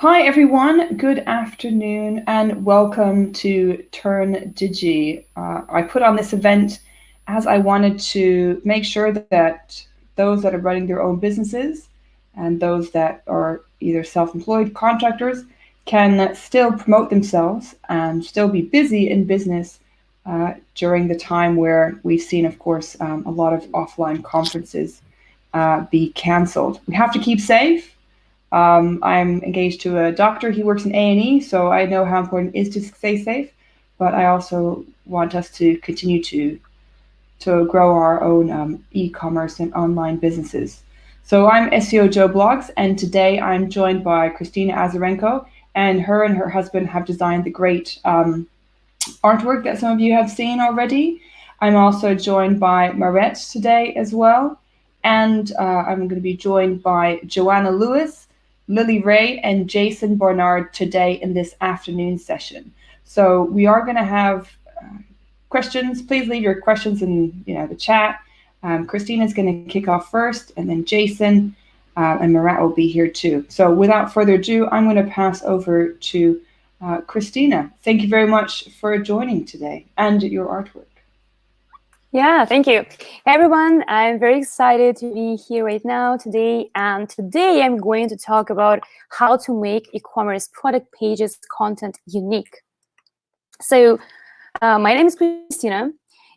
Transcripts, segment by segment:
Hi everyone, good afternoon and welcome to Turn Digi. I put on this event as I wanted to make sure that those that are running their own businesses and those that are either self-employed contractors can still promote themselves and still be busy in business during the time where we've seen, of course, a lot of offline conferences be cancelled. We have to keep safe. I'm engaged to a doctor. He works in A&E, so I know how important it is to stay safe. But I also want us to continue to grow our own e-commerce and online businesses. So I'm SEO Joe Blogs, and today I'm joined by Kristina Azarenko, and her husband have designed the great artwork that some of you have seen already. I'm also joined by Maret today as well, and I'm going to be joined by Joanna Lewis, Lily Ray, and Jason Barnard today in this afternoon session. So we are going to have questions. Please leave your questions in the chat. Christina is going to kick off first, and then Jason and Marat will be here too. So without further ado, I'm going to pass over to Christina. Thank you very much for joining today and your artwork. Yeah, thank you. Hey everyone, I'm very excited to be here right now today. And today I'm going to talk about how to make e-commerce product pages content unique. So my name is Christina.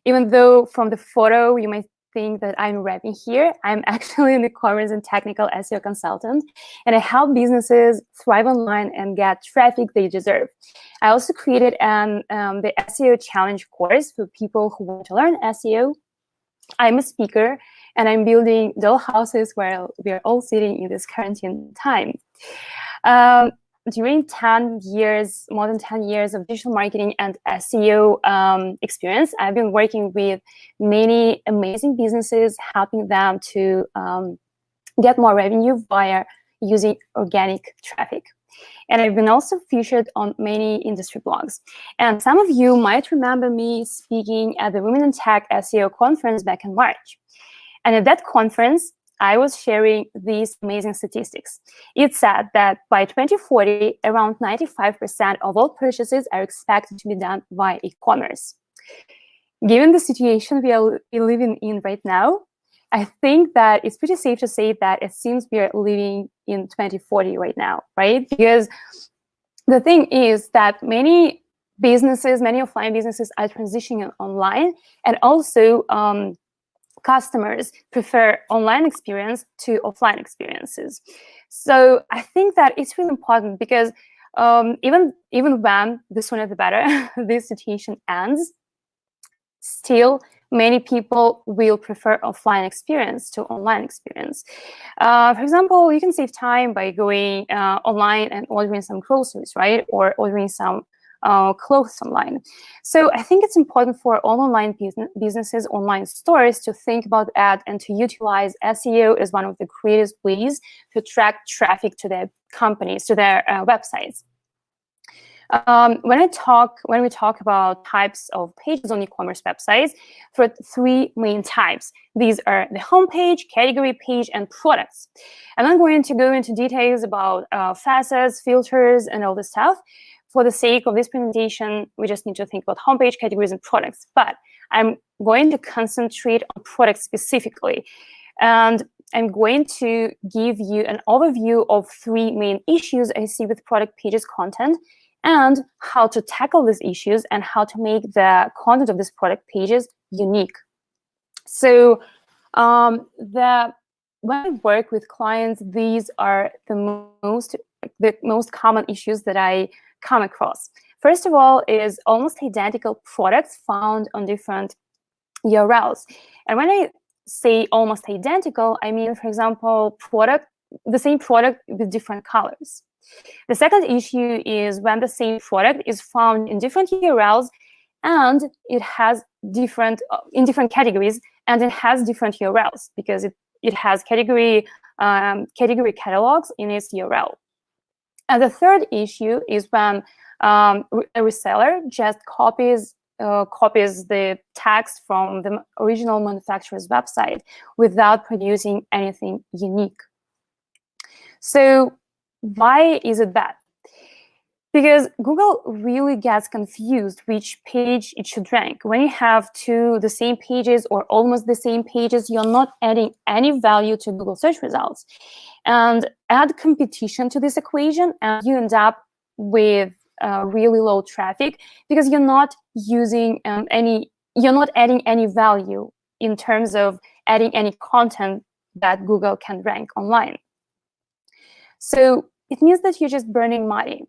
Even though from the photo you might think that I'm rapping here, I'm actually an e-commerce and technical SEO consultant, and I help businesses thrive online and get traffic they deserve. I also created the SEO challenge course for people who want to learn SEO. I'm a speaker, and I'm building doll houses while we are all sitting in this quarantine time. During more than 10 years of digital marketing and SEO experience, I've been working with many amazing businesses, helping them to get more revenue via using organic traffic. And I've been also featured on many industry blogs. And some of you might remember me speaking at the Women in Tech SEO conference back in March. And at that conference, I was sharing these amazing statistics. It said that by 2040, around 95% of all purchases are expected to be done via e-commerce. Given the situation we are living in right now, I think that it's pretty safe to say that it seems we are living in 2040 right now, right? Because the thing is that many offline businesses are transitioning online, and also customers prefer online experience to offline experiences. So I think that it's really important because even when the sooner the better this situation ends, still many people will prefer offline experience to online experience. For example, you can save time by going online and ordering some groceries, right? Or ordering some clothes online. So I think it's important for all online businesses, online stores, to think about that and to utilize SEO as one of the greatest ways to attract traffic to their companies, to their websites. When we talk about types of pages on e-commerce websites, for three main types. These are the homepage, category page, and products. I'm not going to go into details about facets, filters, and all this stuff. For the sake of this presentation, we just need to think about homepage, categories, and products. But I'm going to concentrate on products specifically. And I'm going to give you an overview of three main issues I see with product pages content, and how to tackle these issues and how to make the content of these product pages unique. So when I work with clients, these are the most common issues that I come across. First of all is almost identical products found on different URLs. And when I say almost identical, I mean, for example, the same product with different colors. The second issue is when the same product is found in different URLs and it has in different categories, and it has different URLs because it has category catalogs in its URL. And the third issue is when a reseller just copies the text from the original manufacturer's website without producing anything unique. So why is it bad? Because Google really gets confused which page it should rank. When you have the same pages or almost the same pages, you're not adding any value to Google search results. And add competition to this equation, and you end up with really low traffic because you're not using you're not adding any value in terms of adding any content that Google can rank online. So it means that you're just burning money,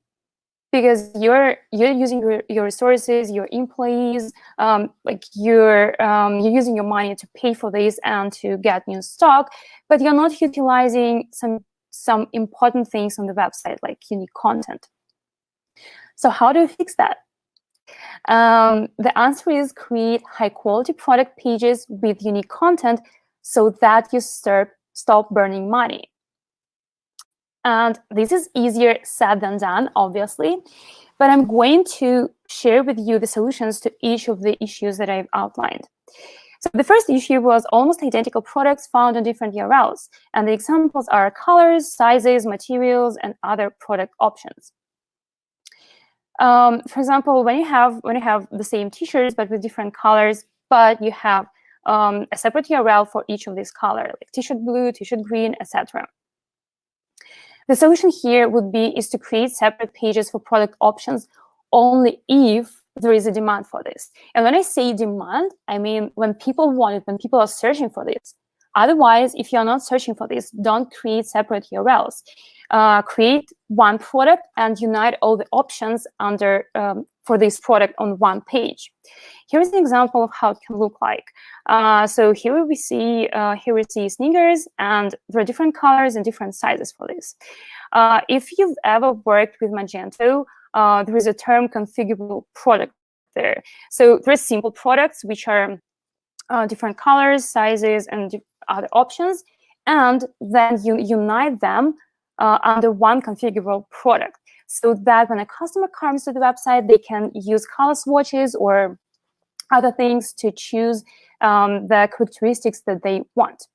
because you're using your resources, your employees, like you're using your money to pay for this and to get new stock, but you're not utilizing some important things on the website, like unique content. So how do you fix that? The answer is create high-quality product pages with unique content so that you stop burning money. And this is easier said than done, obviously, but I'm going to share with you the solutions to each of the issues that I've outlined. So the first issue was almost identical products found on different URLs, and the examples are colors, sizes, materials, and other product options. For example, when you have the same t-shirts but with different colors, but you have a separate URL for each of these colors, like t-shirt blue, t-shirt green, etc. The solution here is to create separate pages for product options only if there is a demand for this. And when I say demand, I mean when people want it, when people are searching for this. Otherwise, if you're not searching for this, don't create separate URLs. Create one product and unite all the options for this product on one page. Here's an example of how it can look like. So here we see sneakers, and there are different colors and different sizes for this. If you've ever worked with Magento, there is a term configurable product there. So there's simple products which are different colors, sizes, and other options, and then you unite them under one configurable product, so that when a customer comes to the website, they can use color swatches or other things to choose the characteristics that they want.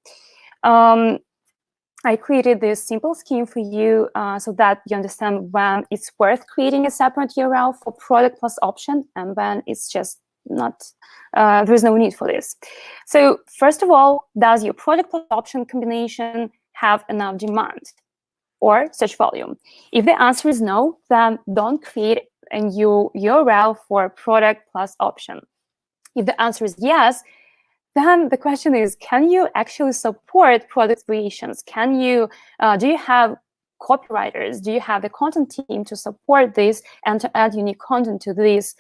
I created this simple scheme for you so that you understand when it's worth creating a separate URL for product plus option, and when it's just not, there's no need for this. So first of all, does your product plus option combination have enough demand or search volume? If the answer is no, then don't create a new URL for product plus option. If the answer is yes, then the question is, can you actually support product variations? Can you, do you have copywriters? Do you have the content team to support this and to add unique content to these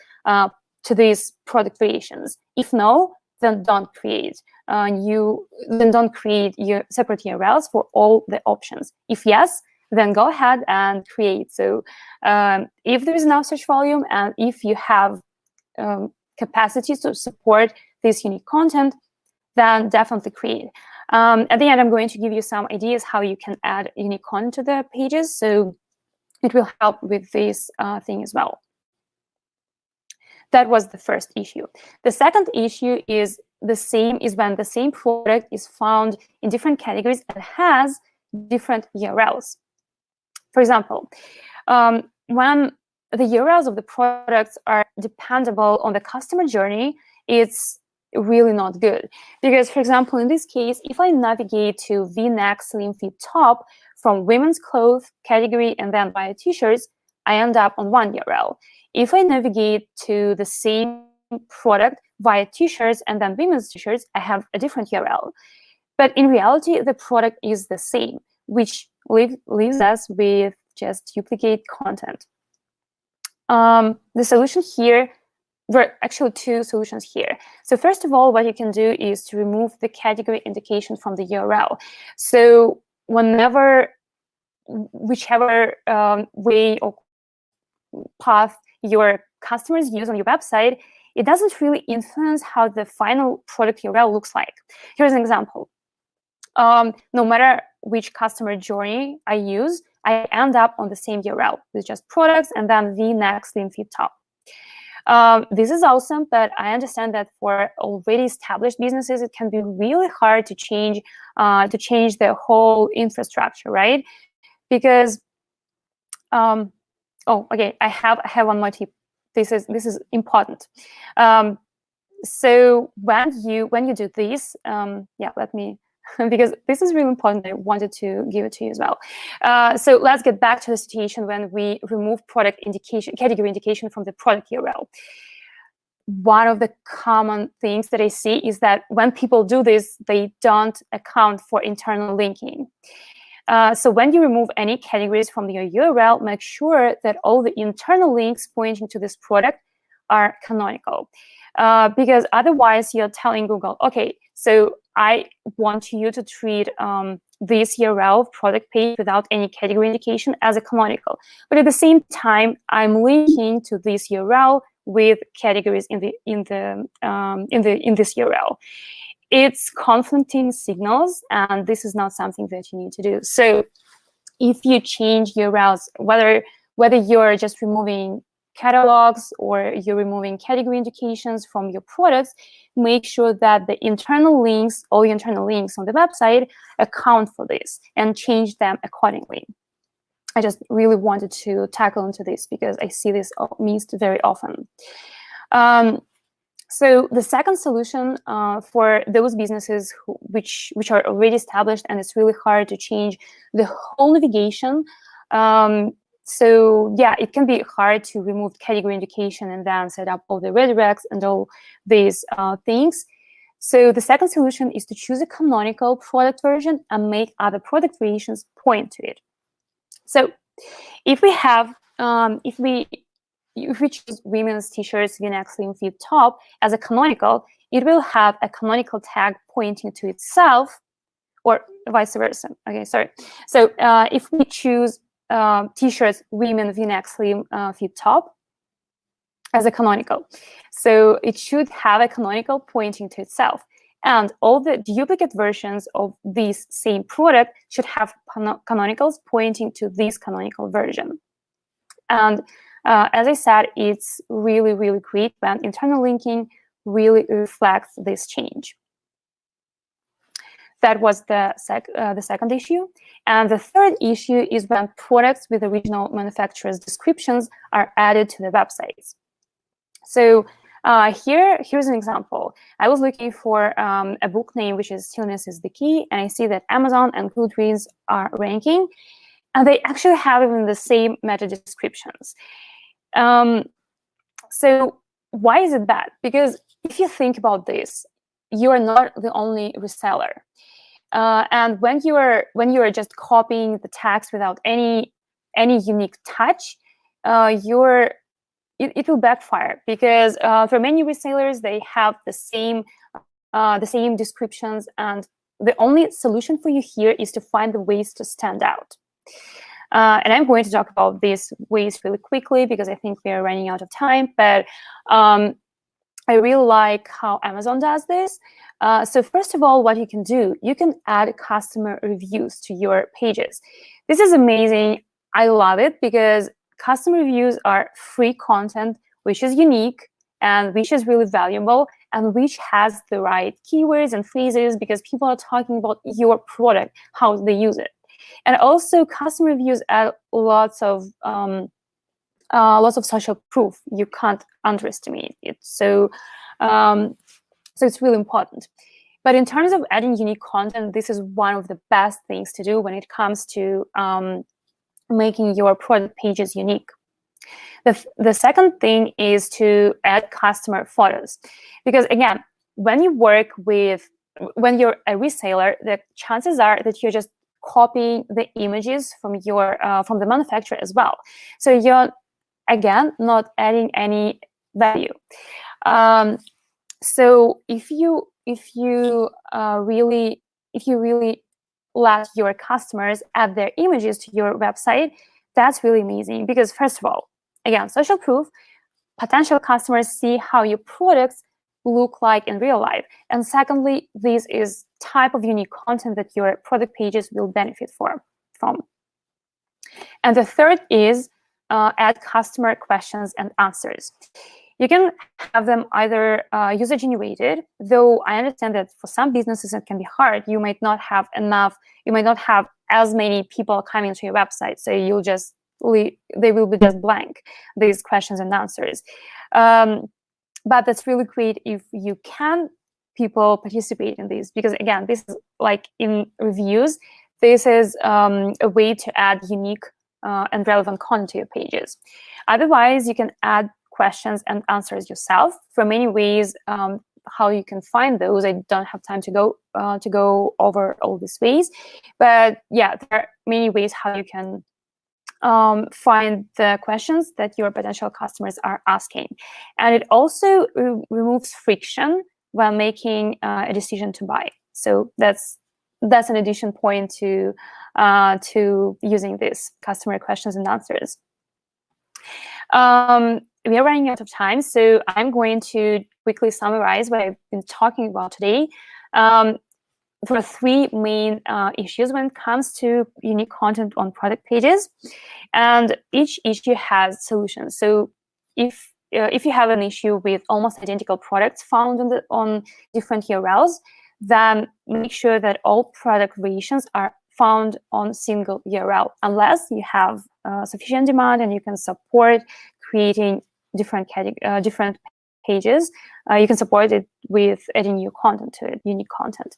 product variations? If no, then don't create don't create your separate URLs for all the options. If yes, then go ahead and create. So if there is enough search volume and if you have capacity to support this unique content, then definitely create. At the end, I'm going to give you some ideas how you can add unique content to the pages, so it will help with this thing as well. That was the first issue. The second issue is when the same product is found in different categories and has different URLs. For example, when the URLs of the products are dependable on the customer journey, it's really not good. Because, for example, in this case, if I navigate to V-neck slim fit top from women's clothes category and then buy t-shirts, I end up on one URL. If I navigate to the same product via t-shirts and then women's t-shirts, I have a different URL. But in reality, the product is the same, which leaves us with just duplicate content. The solution here, there are actually two solutions here. So first of all, what you can do is to remove the category indication from the URL. So whichever way or path your customers use on your website, it doesn't really influence how the final product URL looks like. Here's an example. No matter which customer journey I use, I end up on the same URL with just products and then V-neck slim fit top. This is awesome, but I understand that for already established businesses, it can be really hard to change the whole infrastructure, right? Because Oh, okay. I have one more tip. This is important. So when you do this, yeah, let me, because this is really important. I wanted to give it to you as well. So let's get back to the situation when we remove product indication, category indication from the product URL. One of the common things that I see is that when people do this, they don't account for internal linking. So when you remove any categories from your URL, make sure that all the internal links pointing to this product are canonical. Because otherwise you're telling Google, okay, so I want you to treat this URL product page without any category indication as a canonical. But at the same time, I'm linking to this URL with categories in this URL. It's conflicting signals, and this is not something that you need to do. So if you change URLs, whether you're just removing catalogs or you're removing category indications from your products, make sure that the internal links, all the internal links on the website, account for this and change them accordingly. I just really wanted to tackle into this because I see this missed very often. So the second solution for those businesses which are already established and it's really hard to change the whole navigation. So yeah, it can be hard to remove category indication and then set up all the redirects and all these things. So the second solution is to choose a canonical product version and make other product variations point to it. So if we have, if we choose women's t-shirts V-neck slim fit top as a canonical, it will have a canonical tag pointing to itself, or vice versa. Okay, sorry. So if we choose t-shirts women V-neck slim fit top as a canonical, so it should have a canonical pointing to itself. And all the duplicate versions of this same product should have canonicals pointing to this canonical version. And as I said, it's really, really great when internal linking really reflects this change. That was the second issue. And the third issue is when products with original manufacturer's descriptions are added to the websites. So here's an example. I was looking for a book name, which is Stillness is the Key, and I see that Amazon and Goodreads are ranking, and they actually have even the same meta descriptions. So why is it bad? Because if you think about this, you are not the only reseller. And when you are just copying the text without any unique touch, it will backfire, because for many resellers, they have the same descriptions, and the only solution for you here is to find the ways to stand out. And I'm going to talk about these ways really quickly because I think we are running out of time. But I really like how Amazon does this. So first of all, what you can do, you can add customer reviews to your pages. This is amazing. I love it because customer reviews are free content, which is unique and which is really valuable and which has the right keywords and phrases because people are talking about your product, how they use it. And also customer reviews add lots of social proof. You can't underestimate it. So it's really important. But in terms of adding unique content, this is one of the best things to do when it comes to making your product pages unique. The second thing is to add customer photos, because again, when you're a reseller, the chances are that you're just copying the images from the manufacturer as well. So you're again not adding any value. So if you really let your customers add their images to your website, that's really amazing, because first of all, again, social proof, potential customers see how your products look like in real life. And secondly, this is type of unique content that your product pages will benefit from. And the third is add customer questions and answers. You can have them either user-generated, though I understand that for some businesses it can be hard. You might not have enough, you might not have as many people coming to your website, so you'll just they will be just blank, these questions and answers. But that's really great if you can people participate in these, because again, this is like in reviews, this is a way to add unique and relevant content to your pages. Otherwise, you can add questions and answers yourself. For many ways, how you can find those, I don't have time to go over all these ways, but yeah, there are many ways how you can find the questions that your potential customers are asking. And it also removes friction when making a decision to buy. So that's an addition point to using these customer questions and answers. We are running out of time, so I'm going to quickly summarize what I've been talking about today. There are three main issues when it comes to unique content on product pages, and each issue has solutions. So if you have an issue with almost identical products found on different URLs, then make sure that all product variations are found on single URL, unless you have sufficient demand and you can support creating different pages. You can support it with adding new content to it, unique content.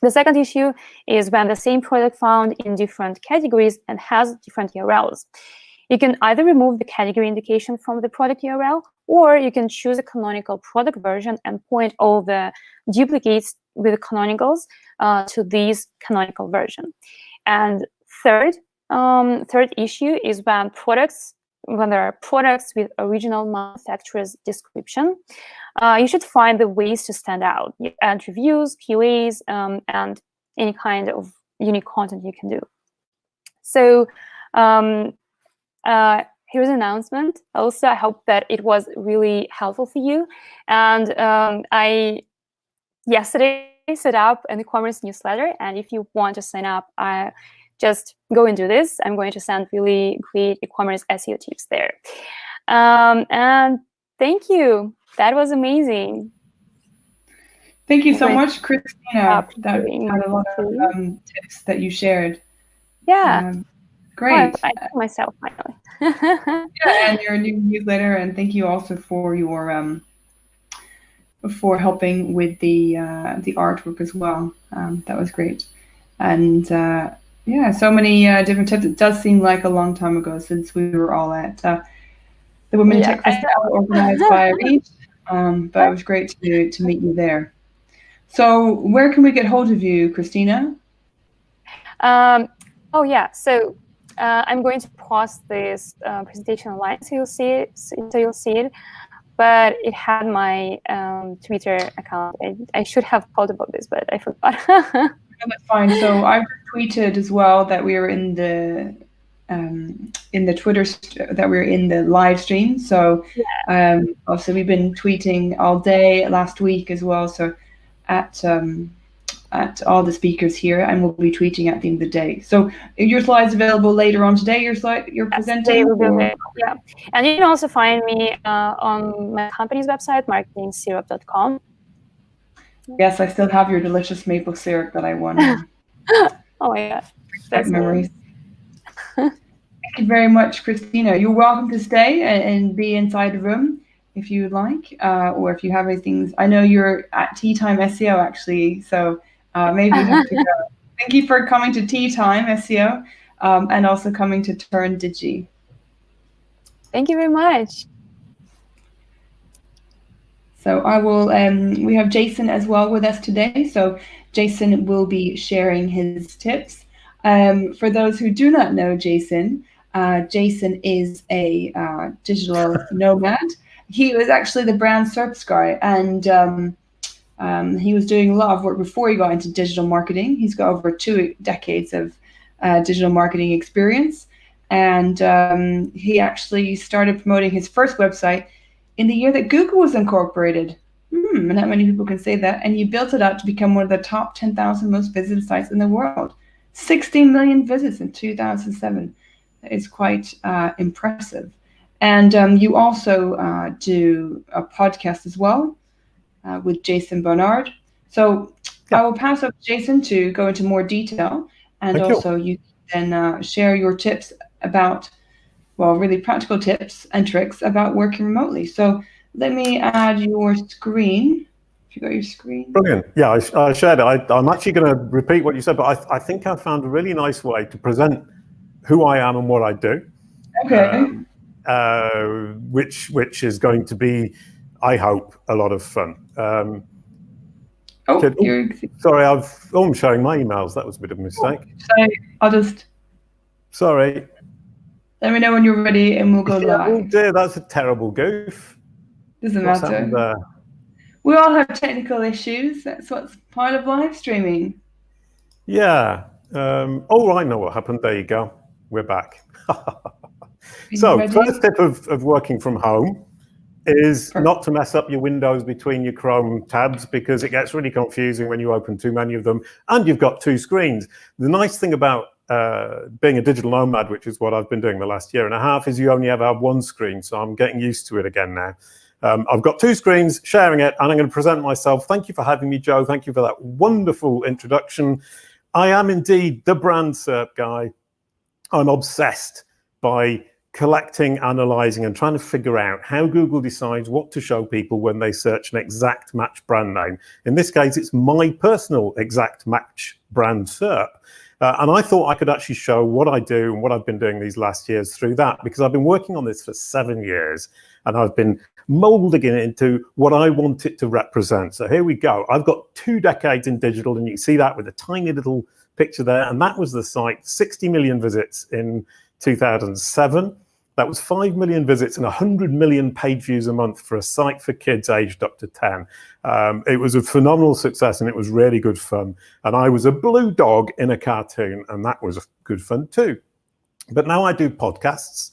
The second issue is when the same product found in different categories and has different URLs. You can either remove the category indication from the product URL, or you can choose a canonical product version and point all the duplicates with the canonicals to this canonical version. And third issue is when there are products with original manufacturer's description. You should find the ways to stand out. You add reviews, QAs, and any kind of unique content you can do. So here's an announcement. Also, I hope that it was really helpful for you. And I yesterday set up an e-commerce newsletter, and if you want to sign up, just go and do this. I'm going to send really great e-commerce SEO tips there. And thank you. That was amazing. Thank you so much, Christina. That had a lot of tips that you shared. Yeah. Great. Well, I told myself finally. Yeah, and your new newsletter, and thank you also for your for helping with the artwork as well. That was great. And yeah, so many different tips. It does seem like a long time ago since we were all at the Women in Tech Festival organized by Reach, but it was great to meet you there. So where can we get hold of you, Christina? Oh yeah, so I'm going to post this presentation online, so you'll see it. But it had my Twitter account. I should have thought about this, but I forgot. No, that's fine. So I've tweeted as well that we were in the Twitter, that we're in the live stream. So yeah. Also we've been tweeting all day last week as well. So at all the speakers here, and we'll be tweeting at the end of the day. So your slides available later on today. Your slide you're presenting. Yeah, and you can also find me on my company's website, marketingsyrup.com. Yes, I still have your delicious maple syrup that I won. Oh my gosh, that's memories. Thank you very much, Christina. You're welcome to stay and be inside the room if you would like, or if you have anything. I know you're at Tea Time SEO actually, so maybe you have to go. Thank you for coming to Tea Time SEO, and also coming to Turn Digi. Thank you very much. So I will, we have Jason as well with us today. So Jason will be sharing his tips. For those who do not know Jason, Jason is a digital nomad. He was actually the brand SERP Guy, and he was doing a lot of work before he got into digital marketing. He's got over 2 decades of digital marketing experience. And he actually started promoting his first website in the year that Google was incorporated. Not many people can say that. And he built it up to become one of the top 10,000 most visited sites in the world. 16 million visits in 2007. That is quite impressive. And you also do a podcast as well with Jason Barnard. So I will pass up to Jason to go into more detail. And also you can share your tips about well, really practical tips and tricks about working remotely. So let me add your screen. Have you got your screen? Brilliant. Yeah, I shared it. I'm actually going to repeat what you said, but I think I found a really nice way to present who I am and what I do. Okay. Which is going to be, I hope, a lot of fun. Sorry, I'm showing my emails. That was a bit of a mistake. Sorry, I'll just. Sorry. Let me know when you're ready, and we'll go live. Oh dear, that's a terrible goof. Doesn't matter. We all have technical issues. That's what's part of live streaming. Yeah. Oh, I know what happened. There you go. We're back. So, first tip of working from home is not to mess up your windows between your Chrome tabs, because it gets really confusing when you open too many of them and you've got two screens. The nice thing about being a digital nomad, which is what I've been doing the last year and a half, is you only ever have one screen. So I'm getting used to it again now. I've got two screens, sharing it, and I'm going to present myself. Thank you for having me, Joe. Thank you for that wonderful introduction. I am indeed the brand SERP guy. I'm obsessed by collecting, analyzing, and trying to figure out how Google decides what to show people when they search an exact match brand name. In this case, it's my personal exact match brand SERP. And I thought I could actually show what I do and what I've been doing these last years through that, because I've been working on this for 7 years and I've been molding it into what I want it to represent. So here we go. I've got 2 decades in digital, and you can see that with a tiny little picture there. And that was the site, 60 million visits in 2007. That was 5 million visits and 100 million page views a month for a site for kids aged up to 10. It was a phenomenal success and it was really good fun. And I was a blue dog in a cartoon, and that was good fun too. But now I do podcasts.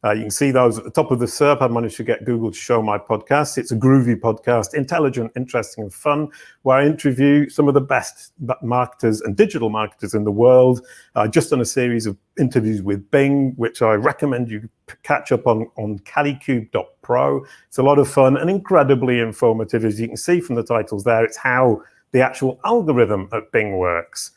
You can see those at the top of the SERP. I managed to get Google to show my podcast. It's a groovy podcast, intelligent, interesting, and fun, where I interview some of the best marketers and digital marketers in the world. I just done a series of interviews with Bing, which I recommend you catch up on calicube.pro. It's a lot of fun and incredibly informative. As you can see from the titles there, it's how the actual algorithm at Bing works.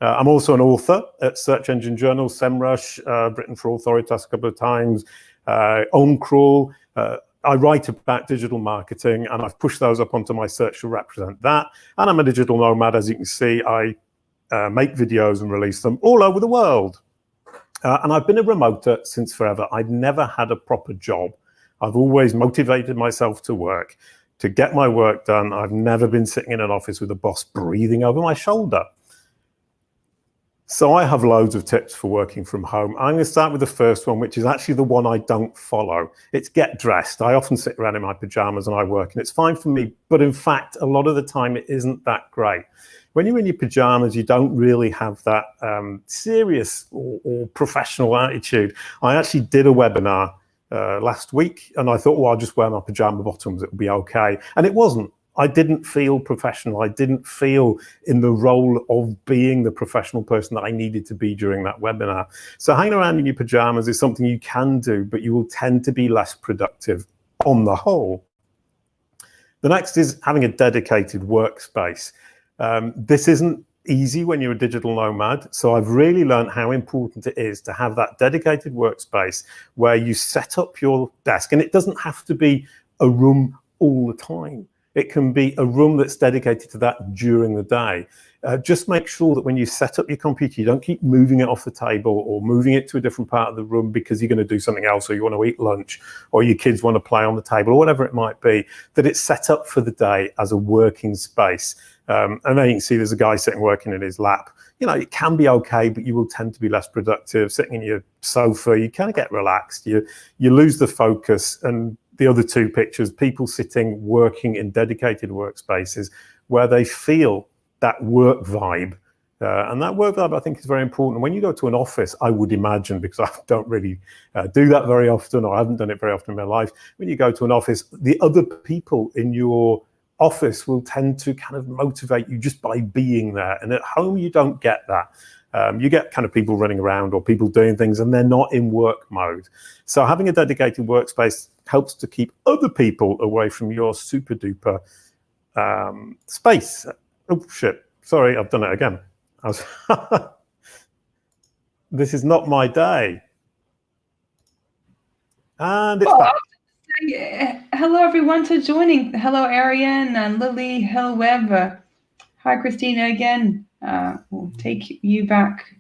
I'm also an author at Search Engine Journal, SEMrush, written for Authoritas a couple of times, OwnCrawl. I write about digital marketing, and I've pushed those up onto my search to represent that. And I'm a digital nomad. As you can see, I make videos and release them all over the world. And I've been a remoter since forever. I've never had a proper job. I've always motivated myself to work, to get my work done. I've never been sitting in an office with a boss breathing over my shoulder. So I have loads of tips for working from home. I'm going to start with the first one, which is actually the one I don't follow. It's get dressed. I often sit around in my pajamas and I work, and it's fine for me. But in fact, a lot of the time, it isn't that great. When you're in your pajamas, you don't really have that serious or professional attitude. I actually did a webinar last week, and I thought, well, I'll just wear my pajama bottoms. It'll be okay. And it wasn't. I didn't feel professional. I didn't feel in the role of being the professional person that I needed to be during that webinar. So hanging around in your pajamas is something you can do, but you will tend to be less productive on the whole. The next is having a dedicated workspace. This isn't easy when you're a digital nomad. So I've really learned how important it is to have that dedicated workspace where you set up your desk. And it doesn't have to be a room all the time. It can be a room that's dedicated to that during the day. Just make sure that when you set up your computer, you don't keep moving it off the table or moving it to a different part of the room because you're going to do something else, or you want to eat lunch, or your kids want to play on the table, or whatever it might be, that it's set up for the day as a working space. And then you can see there's a guy sitting working in his lap. You know, it can be okay, but you will tend to be less productive. Sitting in your sofa, you kind of get relaxed. You lose the focus. And the other two pictures, people sitting, working in dedicated workspaces where they feel that work vibe. And that work vibe, I think, is very important. When you go to an office, I would imagine, because I don't really do that very often, or I haven't done it very often in my life. When you go to an office, the other people in your office will tend to kind of motivate you just by being there. And at home, you don't get that. You get kind of people running around or people doing things and they're not in work mode. So having a dedicated workspace helps to keep other people away from your super duper space. Oh, shit. Sorry, I've done it again. This is not my day. And it's back. Hello, everyone, to joining. Hello, Ariane and Lily Hillweb. Hi, Christina, again. We'll take you back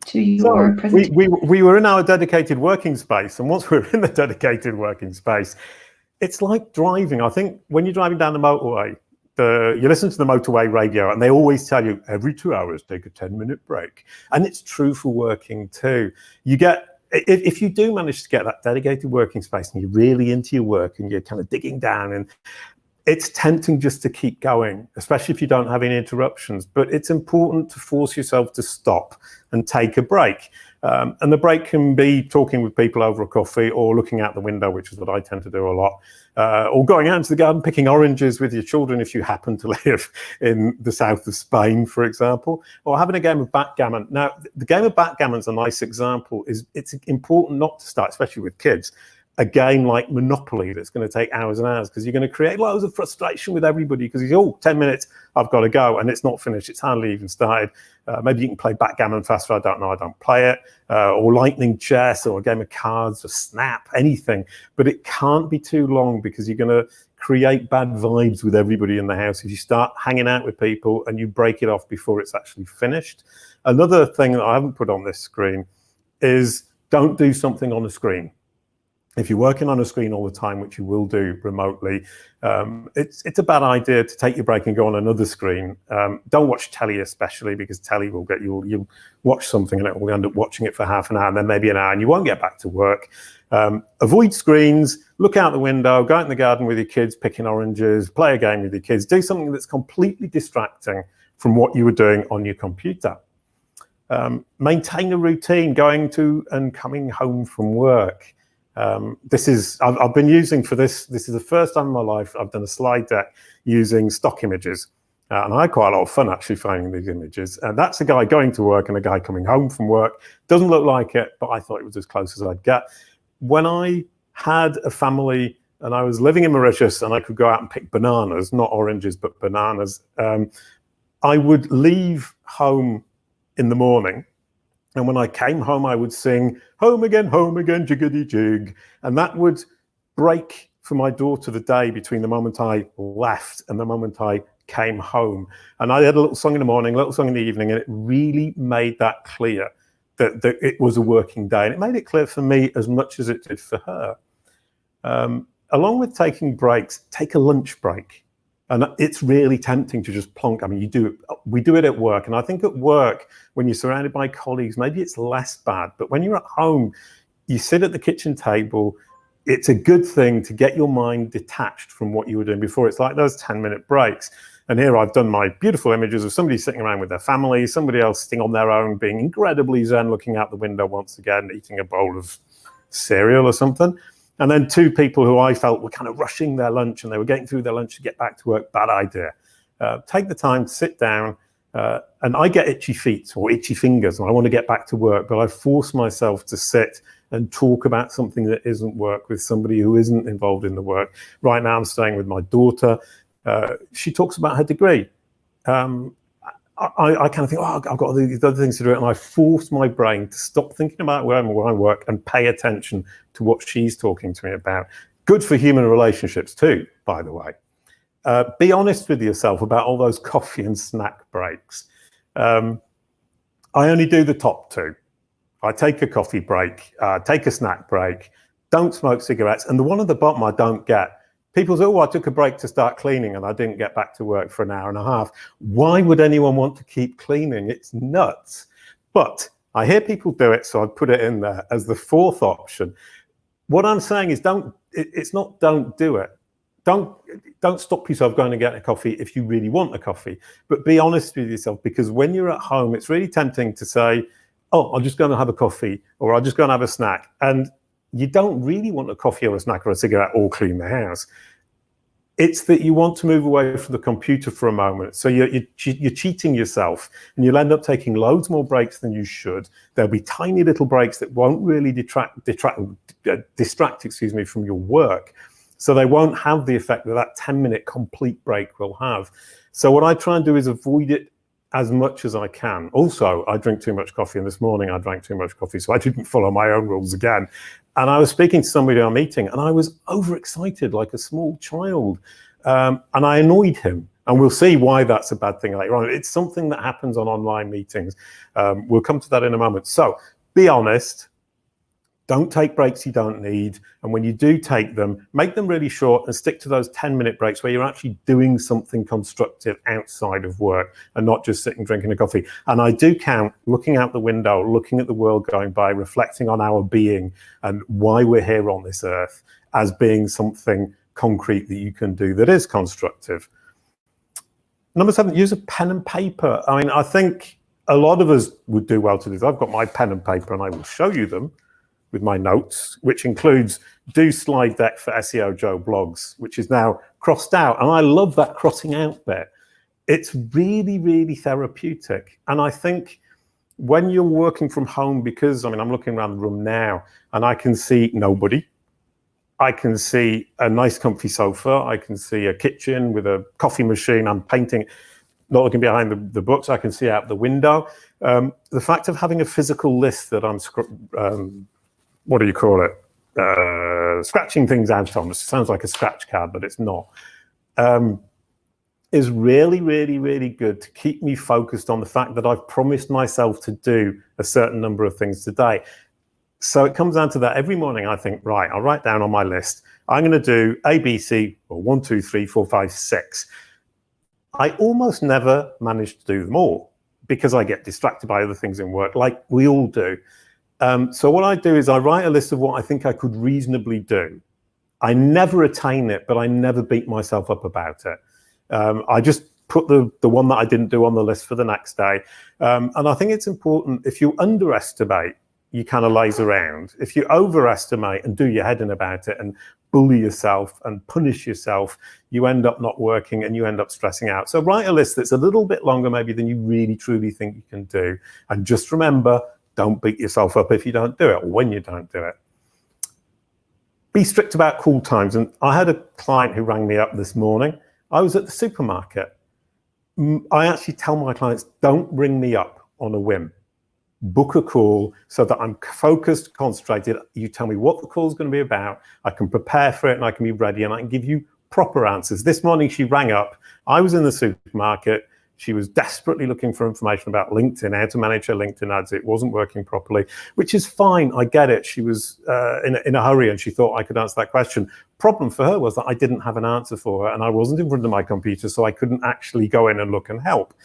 to your presentation. We were in our dedicated working space, and once we're in the dedicated working space, it's like driving. I think when you're driving down the motorway, you listen to the motorway radio, and they always tell you every 2 hours take a 10-minute break, and it's true for working too. You get, if you do manage to get that dedicated working space and you're really into your work and you're kind of digging down, and it's tempting just to keep going, especially if you don't have any interruptions. But it's important to force yourself to stop and take a break. And the break can be talking with people over a coffee, or looking out the window, which is what I tend to do a lot, or going out into the garden, picking oranges with your children if you happen to live in the south of Spain, for example, or having a game of backgammon. Now, the game of backgammon is a nice example. It's important not to start, especially with kids, a game like Monopoly that's going to take hours and hours, because you're going to create loads of frustration with everybody, because you go, 10 minutes, I've got to go, and it's not finished, it's hardly even started. Maybe you can play backgammon faster, I don't know, I don't play it, or lightning chess, or a game of cards, or Snap, anything. But it can't be too long, because you're going to create bad vibes with everybody in the house if you start hanging out with people and you break it off before it's actually finished. Another thing that I haven't put on this screen is don't do something on the screen. If you're working on a screen all the time, which you will do remotely, it's a bad idea to take your break and go on another screen. Don't watch telly, especially, because telly will get you'll watch something and it will end up watching it for half an hour and then maybe an hour, and you won't get back to work. Avoid screens, look out the window, go out in the garden with your kids, picking oranges, play a game with your kids, do something that's completely distracting from what you were doing on your computer. Maintain a routine, going to and coming home from work. I've been using for this is the first time in my life I've done a slide deck using stock images, and I had quite a lot of fun actually finding these images. And that's a guy going to work and a guy coming home from work. Doesn't look like it, but I thought it was as close as I'd get. When I had a family and I was living in Mauritius and I could go out and pick bananas, not oranges but bananas, I would leave home in the morning. And when I came home, I would sing, home again, jiggity jig. And that would break for my daughter the day between the moment I left and the moment I came home. And I had a little song in the morning, a little song in the evening, and it really made that clear that it was a working day. And it made it clear for me as much as it did for her. Along with taking breaks, take a lunch break. And it's really tempting to just plonk. I mean, we do it at work. And I think at work, when you're surrounded by colleagues, maybe it's less bad. But when you're at home, you sit at the kitchen table. It's a good thing to get your mind detached from what you were doing before. It's like those 10-minute breaks. And here I've done my beautiful images of somebody sitting around with their family, somebody else sitting on their own, being incredibly zen, looking out the window once again, eating a bowl of cereal or something. And then two people who I felt were kind of rushing their lunch and they were getting through their lunch to get back to work. Bad idea. Take the time to sit down. And I get itchy feet or itchy fingers and I want to get back to work, but I force myself to sit and talk about something that isn't work with somebody who isn't involved in the work. Right now I'm staying with my daughter. She talks about her degree. I kind of think, oh, I've got these other things to do, and I force my brain to stop thinking about where I work and pay attention to what she's talking to me about. Good for human relationships too, by the way. Be honest with yourself about all those coffee and snack breaks. I only do the top two. I take a coffee break, take a snack break, don't smoke cigarettes, and the one at the bottom I don't get. People say, oh, I took a break to start cleaning and I didn't get back to work for an hour and a half. Why would anyone want to keep cleaning? It's nuts. But I hear people do it, so I put it in there as the fourth option. What I'm saying is don't do it. Don't stop yourself going to get a coffee if you really want a coffee, but be honest with yourself, because when you're at home, it's really tempting to say, oh, I'm just going to have a coffee or I'm just going to have a snack. And you don't really want a coffee or a snack or a cigarette or clean the house. It's that you want to move away from the computer for a moment. So you're cheating yourself and you'll end up taking loads more breaks than you should. There'll be tiny little breaks that won't really distract from your work. So they won't have the effect that 10-minute complete break will have. So what I try and do is avoid it as much as I can. Also, I drink too much coffee, and this morning I drank too much coffee, so I didn't follow my own rules again. And I was speaking to somebody in our meeting, and I was overexcited like a small child. And I annoyed him. And we'll see why that's a bad thing later on. It's something that happens on online meetings. We'll come to that in a moment. So be honest. Don't take breaks you don't need. And when you do take them, make them really short and stick to those 10-minute breaks where you're actually doing something constructive outside of work and not just sitting drinking a coffee. And I do count looking out the window, looking at the world going by, reflecting on our being and why we're here on this earth as being something concrete that you can do that is constructive. Number 7, use a pen and paper. I mean, I think a lot of us would do well to do this. I've got my pen and paper and I will show you them with my notes, which includes do slide deck for SEO Joe blogs, which is now crossed out. And I love that crossing out bit. It's really, really therapeutic. And I think when you're working from home, because I mean, I'm looking around the room now and I can see nobody. I can see a nice comfy sofa. I can see a kitchen with a coffee machine. I'm painting, not looking behind the books. I can see out the window. The fact of having a physical list that I'm what do you call it? Scratching things out on. It sounds like a scratch card, but it's not. Is really, really, really good to keep me focused on the fact that I've promised myself to do a certain number of things today. So it comes down to that. Every morning I think, right, I'll write down on my list, I'm going to do A, B, C, or 1, 2, 3, 4, 5, 6. I almost never manage to do them all because I get distracted by other things in work, like we all do. So what I do is I write a list of what I think I could reasonably do. I never attain it, but I never beat myself up about it. I just put the one that I didn't do on the list for the next day. And I think it's important, if you underestimate, you kind of laze around. If you overestimate and do your head in about it and bully yourself and punish yourself, you end up not working and you end up stressing out. So write a list that's a little bit longer maybe than you really truly think you can do. And just remember, don't beat yourself up if you don't do it or when you don't do it. Be strict about call times. And I had a client who rang me up this morning. I was at the supermarket. I actually tell my clients, don't ring me up on a whim. Book a call so that I'm focused, concentrated. You tell me what the call is going to be about. I can prepare for it and I can be ready and I can give you proper answers. This morning she rang up. I was in the supermarket. She was desperately looking for information about LinkedIn, how to manage her LinkedIn ads. It wasn't working properly, which is fine. I get it. She was in a hurry and she thought I could answer that question. Problem for her was that I didn't have an answer for her and I wasn't in front of my computer, so I couldn't actually go in and look and help.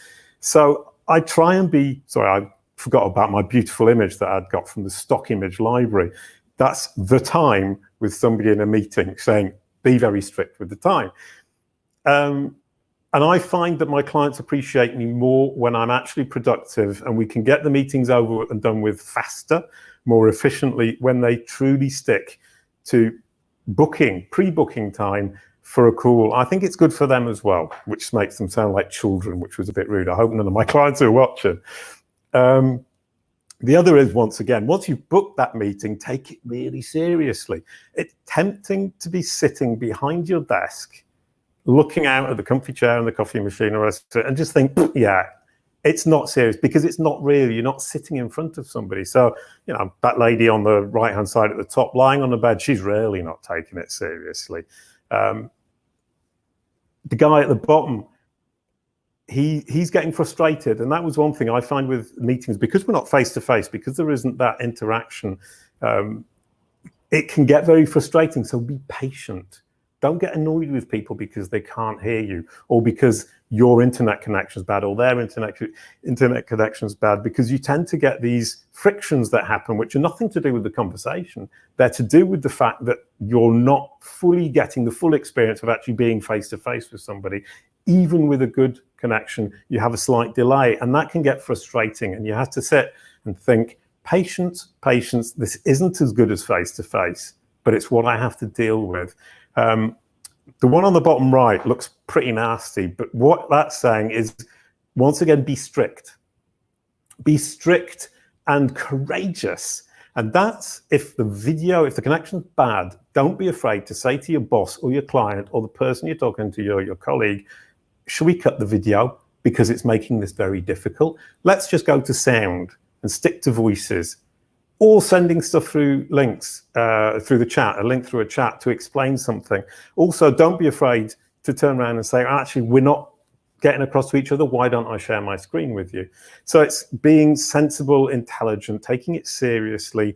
So I try and be, sorry, I forgot about my beautiful image that I'd got from the stock image library. That's the time with somebody in a meeting saying, be very strict with the time. And I find that my clients appreciate me more when I'm actually productive and we can get the meetings over and done with faster, more efficiently when they truly stick to booking, pre-booking time for a call. I think it's good for them as well, which makes them sound like children, which was a bit rude. I hope none of my clients are watching. The other is, once again, once you've booked that meeting, take it really seriously. It's tempting to be sitting behind your desk, looking out at the comfy chair and the coffee machine and just think, yeah, it's not serious because it's not real. You're not sitting in front of somebody. So, you know, that lady on the right-hand side at the top lying on the bed, she's really not taking it seriously. The guy at the bottom, he's getting frustrated. And that was one thing I find with meetings, because we're not face-to-face, because there isn't that interaction, it can get very frustrating. So be patient. Don't get annoyed with people because they can't hear you or because your internet connection is bad or their internet connection is bad, because you tend to get these frictions that happen, which are nothing to do with the conversation. They're to do with the fact that you're not fully getting the full experience of actually being face-to-face with somebody. Even with a good connection, you have a slight delay, and that can get frustrating. And you have to sit and think, patience, patience, this isn't as good as face-to-face, but it's what I have to deal with. The one on the bottom right looks pretty nasty, but what that's saying is, once again, be strict. Be strict and courageous. And that's if the connection's bad, don't be afraid to say to your boss or your client or the person you're talking to, your colleague, should we cut the video because it's making this very difficult? Let's just go to sound and stick to voices. or sending stuff through links, through the chat, a link through a chat to explain something. Also, don't be afraid to turn around and say, actually, we're not getting across to each other. Why don't I share my screen with you? So it's being sensible, intelligent, taking it seriously,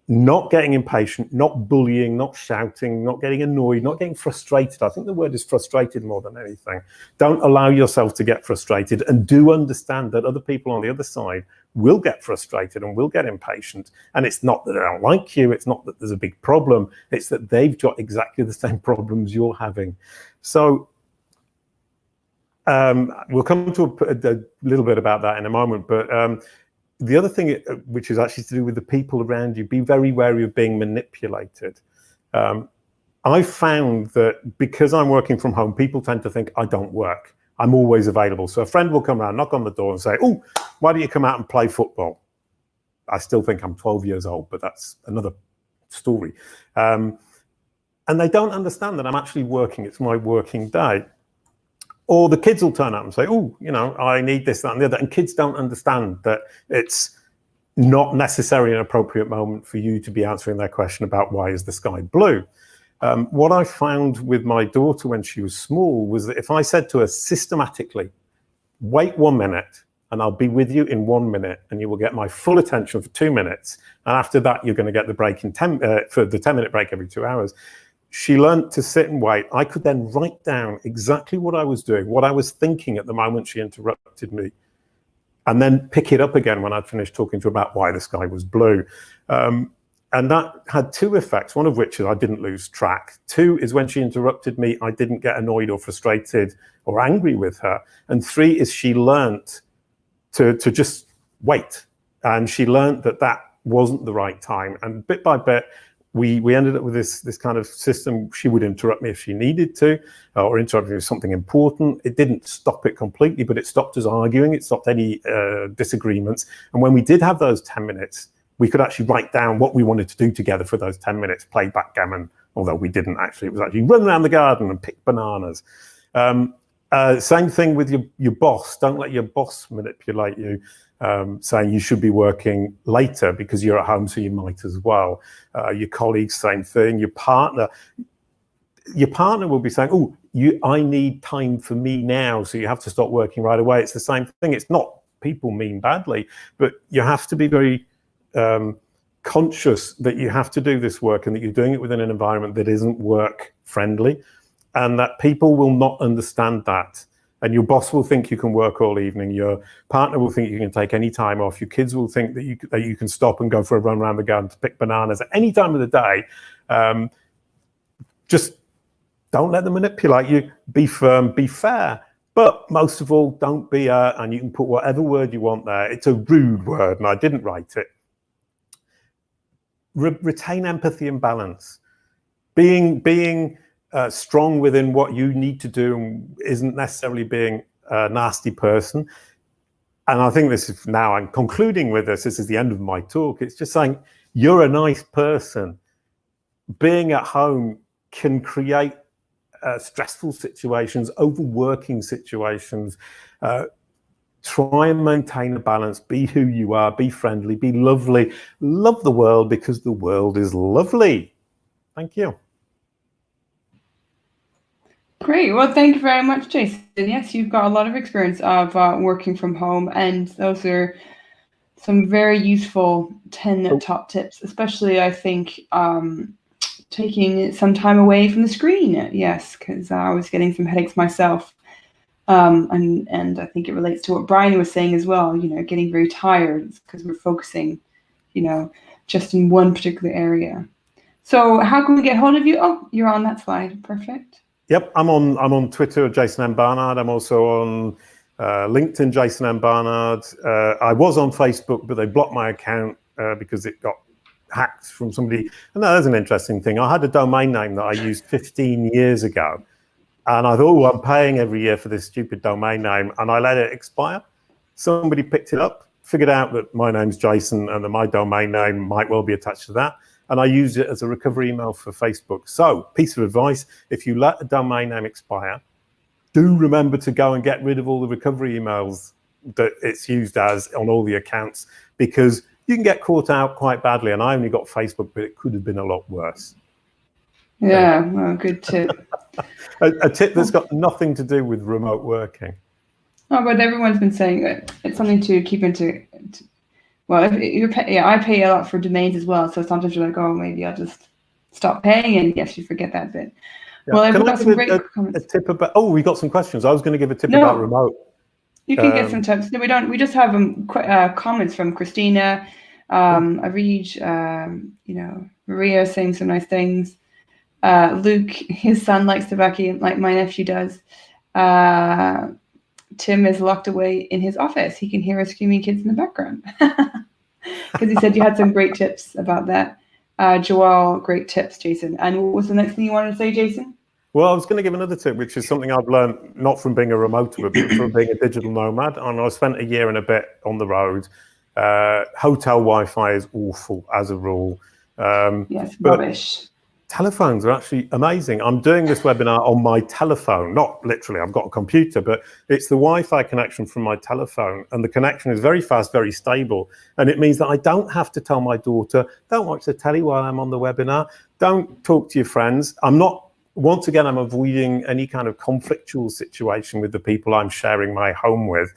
not getting impatient, not bullying, not shouting, not getting annoyed, not getting frustrated. I think the word is frustrated more than anything. Don't allow yourself to get frustrated, and do understand that other people on the other side will get frustrated and will get impatient. And it's not that they don't like you, it's not that there's a big problem, it's that they've got exactly the same problems you're having. So we'll come to a little bit about that in a moment, but the other thing, which is actually to do with the people around you, be very wary of being manipulated. I found that because I'm working from home, people tend to think I don't work. I'm always available. So a friend will come around, knock on the door and say, oh, why don't you come out and play football? I still think I'm 12 years old, but that's another story. And they don't understand that I'm actually working. It's my working day. Or the kids will turn up and say, oh, you know, I need this, that, and the other. And kids don't understand that it's not necessarily an appropriate moment for you to be answering their question about why is the sky blue. What I found with my daughter when she was small was that if I said to her systematically, wait 1 minute and I'll be with you in 1 minute and you will get my full attention for 2 minutes. And after that, you're going to get the break in for the 10-minute break every 2 hours. She learned to sit and wait. I could then write down exactly what I was doing, what I was thinking at the moment she interrupted me, and then pick it up again when I'd finished talking to her about why the sky was blue. And that had two effects, one of which is I didn't lose track. Two is when she interrupted me, I didn't get annoyed or frustrated or angry with her. And three is she learned to just wait. And she learned that that wasn't the right time. And bit by bit, we ended up with this kind of system. She would interrupt me if she needed to, or interrupt me with something important. It didn't stop it completely, but it stopped us arguing. It stopped any disagreements. And when we did have those 10 minutes, we could actually write down what we wanted to do together for those 10 minutes, play backgammon, although we didn't actually. It was actually run around the garden and pick bananas. Same thing with your boss. Don't let your boss manipulate you, saying you should be working later because you're at home, so you might as well. Your colleagues, same thing. Your partner will be saying, oh, I need time for me now, so you have to stop working right away. It's the same thing. It's not people mean badly, but you have to be very conscious that you have to do this work and that you're doing it within an environment that isn't work friendly, and that people will not understand that. And your boss will think you can work all evening. Your partner will think you can take any time off. Your kids will think that you can stop and go for a run around the garden to pick bananas at any time of the day. Just don't let them manipulate you. Be firm, be fair. But most of all, don't be and you can put whatever word you want there. It's a rude word, and I didn't write it. Retain empathy and balance. Being strong within what you need to do isn't necessarily being a nasty person. And I think this is, now I'm concluding with this is the end of my talk. It's just saying you're a nice person. Being at home can create stressful situations, overworking situations. Try and maintain a balance. Be who you are. Be friendly. Be lovely. Love the world because the world is lovely. Thank you. Great. Well, thank you very much, Jason. Yes, you've got a lot of experience of working from home, and those are some very useful 10 top tips, especially, I think, taking some time away from the screen. Yes, because I was getting some headaches myself. And I think it relates to what Brian was saying as well, you know, getting very tired because we're focusing, you know, just in one particular area. So how can we get hold of you? Oh, you're on that slide. Perfect. Yep, I'm on Twitter, Jason M. Barnard. I'm also on LinkedIn, Jason M. Barnard. I was on Facebook, but they blocked my account because it got hacked from somebody. And that is an interesting thing. I had a domain name that I used 15 years ago. And I thought, oh, I'm paying every year for this stupid domain name, and I let it expire. Somebody picked it up, figured out that my name's Jason and that my domain name might well be attached to that, and I used it as a recovery email for Facebook. So, piece of advice, if you let a domain name expire, do remember to go and get rid of all the recovery emails that it's used as on all the accounts, because you can get caught out quite badly. And I only got Facebook, but it could have been a lot worse. Yeah, well, good tip. a tip that's got nothing to do with remote working. Oh, but everyone's been saying that it's something to keep well, I pay a lot for domains as well, so sometimes you're like, oh, maybe I'll just stop paying, and yes, you forget that bit. Yeah. Well, I've Can got I some give great comments. a tip about? Oh, we got some questions. I was going to give a tip No, about remote. You can get some tips. No, we don't. We just have comments from Christina. I read, Maria saying some nice things. Luke, his son likes to vacuum like my nephew does. Tim is locked away in his office. He can hear us screaming kids in the background. Because he said you had some great tips about that. Joelle, great tips, Jason. And what was the next thing you wanted to say, Jason? Well, I was going to give another tip, which is something I've learned not from being a remoter, but from being a digital nomad. And I spent a year and a bit on the road. Hotel Wi-Fi is awful as a rule. Yes, rubbish. Telephones are actually amazing. I'm doing this webinar on my telephone, not literally, I've got a computer, but it's the Wi-Fi connection from my telephone. And the connection is very fast, very stable. And it means that I don't have to tell my daughter, don't watch the telly while I'm on the webinar. Don't talk to your friends. Once again, I'm avoiding any kind of conflictual situation with the people I'm sharing my home with.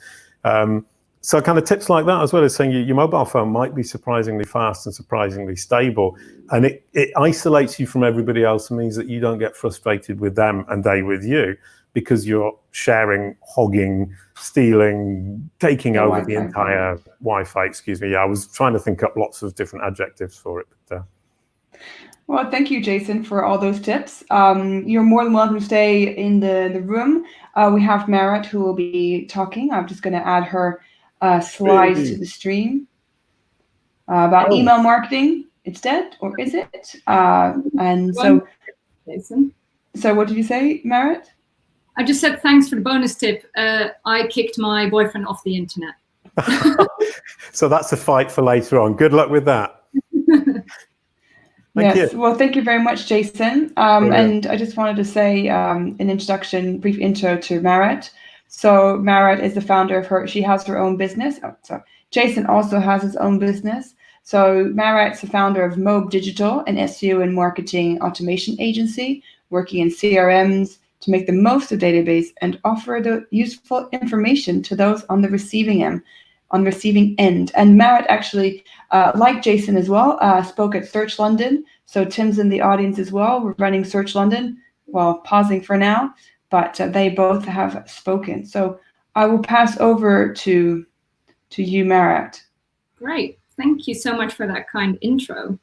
So kind of tips like that, as well as saying your mobile phone might be surprisingly fast and surprisingly stable. And it isolates you from everybody else and means that you don't get frustrated with them and they with you, because you're sharing, hogging, stealing, taking over the entire Wi-Fi. Excuse me. Yeah, I was trying to think up lots of different adjectives for it. But, well, thank you, Jason, for all those tips. You're more than welcome to stay in the room. We have Maret who will be talking. I'm just going to add her slides to the stream about email marketing. It's dead, or is it? And so, Jason. So what did you say, Maret? I just said thanks for the bonus tip. I kicked my boyfriend off the internet. So that's a fight for later on. Good luck with that. Yes, well, thank you very much, Jason. And I just wanted to say an brief intro to Maret. So Maret is the founder of she has her own business. So Jason also has his own business. So Maret's the founder of Mobe Digital, an SEO and marketing automation agency, working in CRMs to make the most of database and offer the useful information to those on the receiving end. And Maret actually, like Jason as well, spoke at Search London. So Tim's in the audience as well. We're running Search London, well, pausing for now, but they both have spoken. So I will pass over to you, Maret. Great. Thank you so much for that kind intro.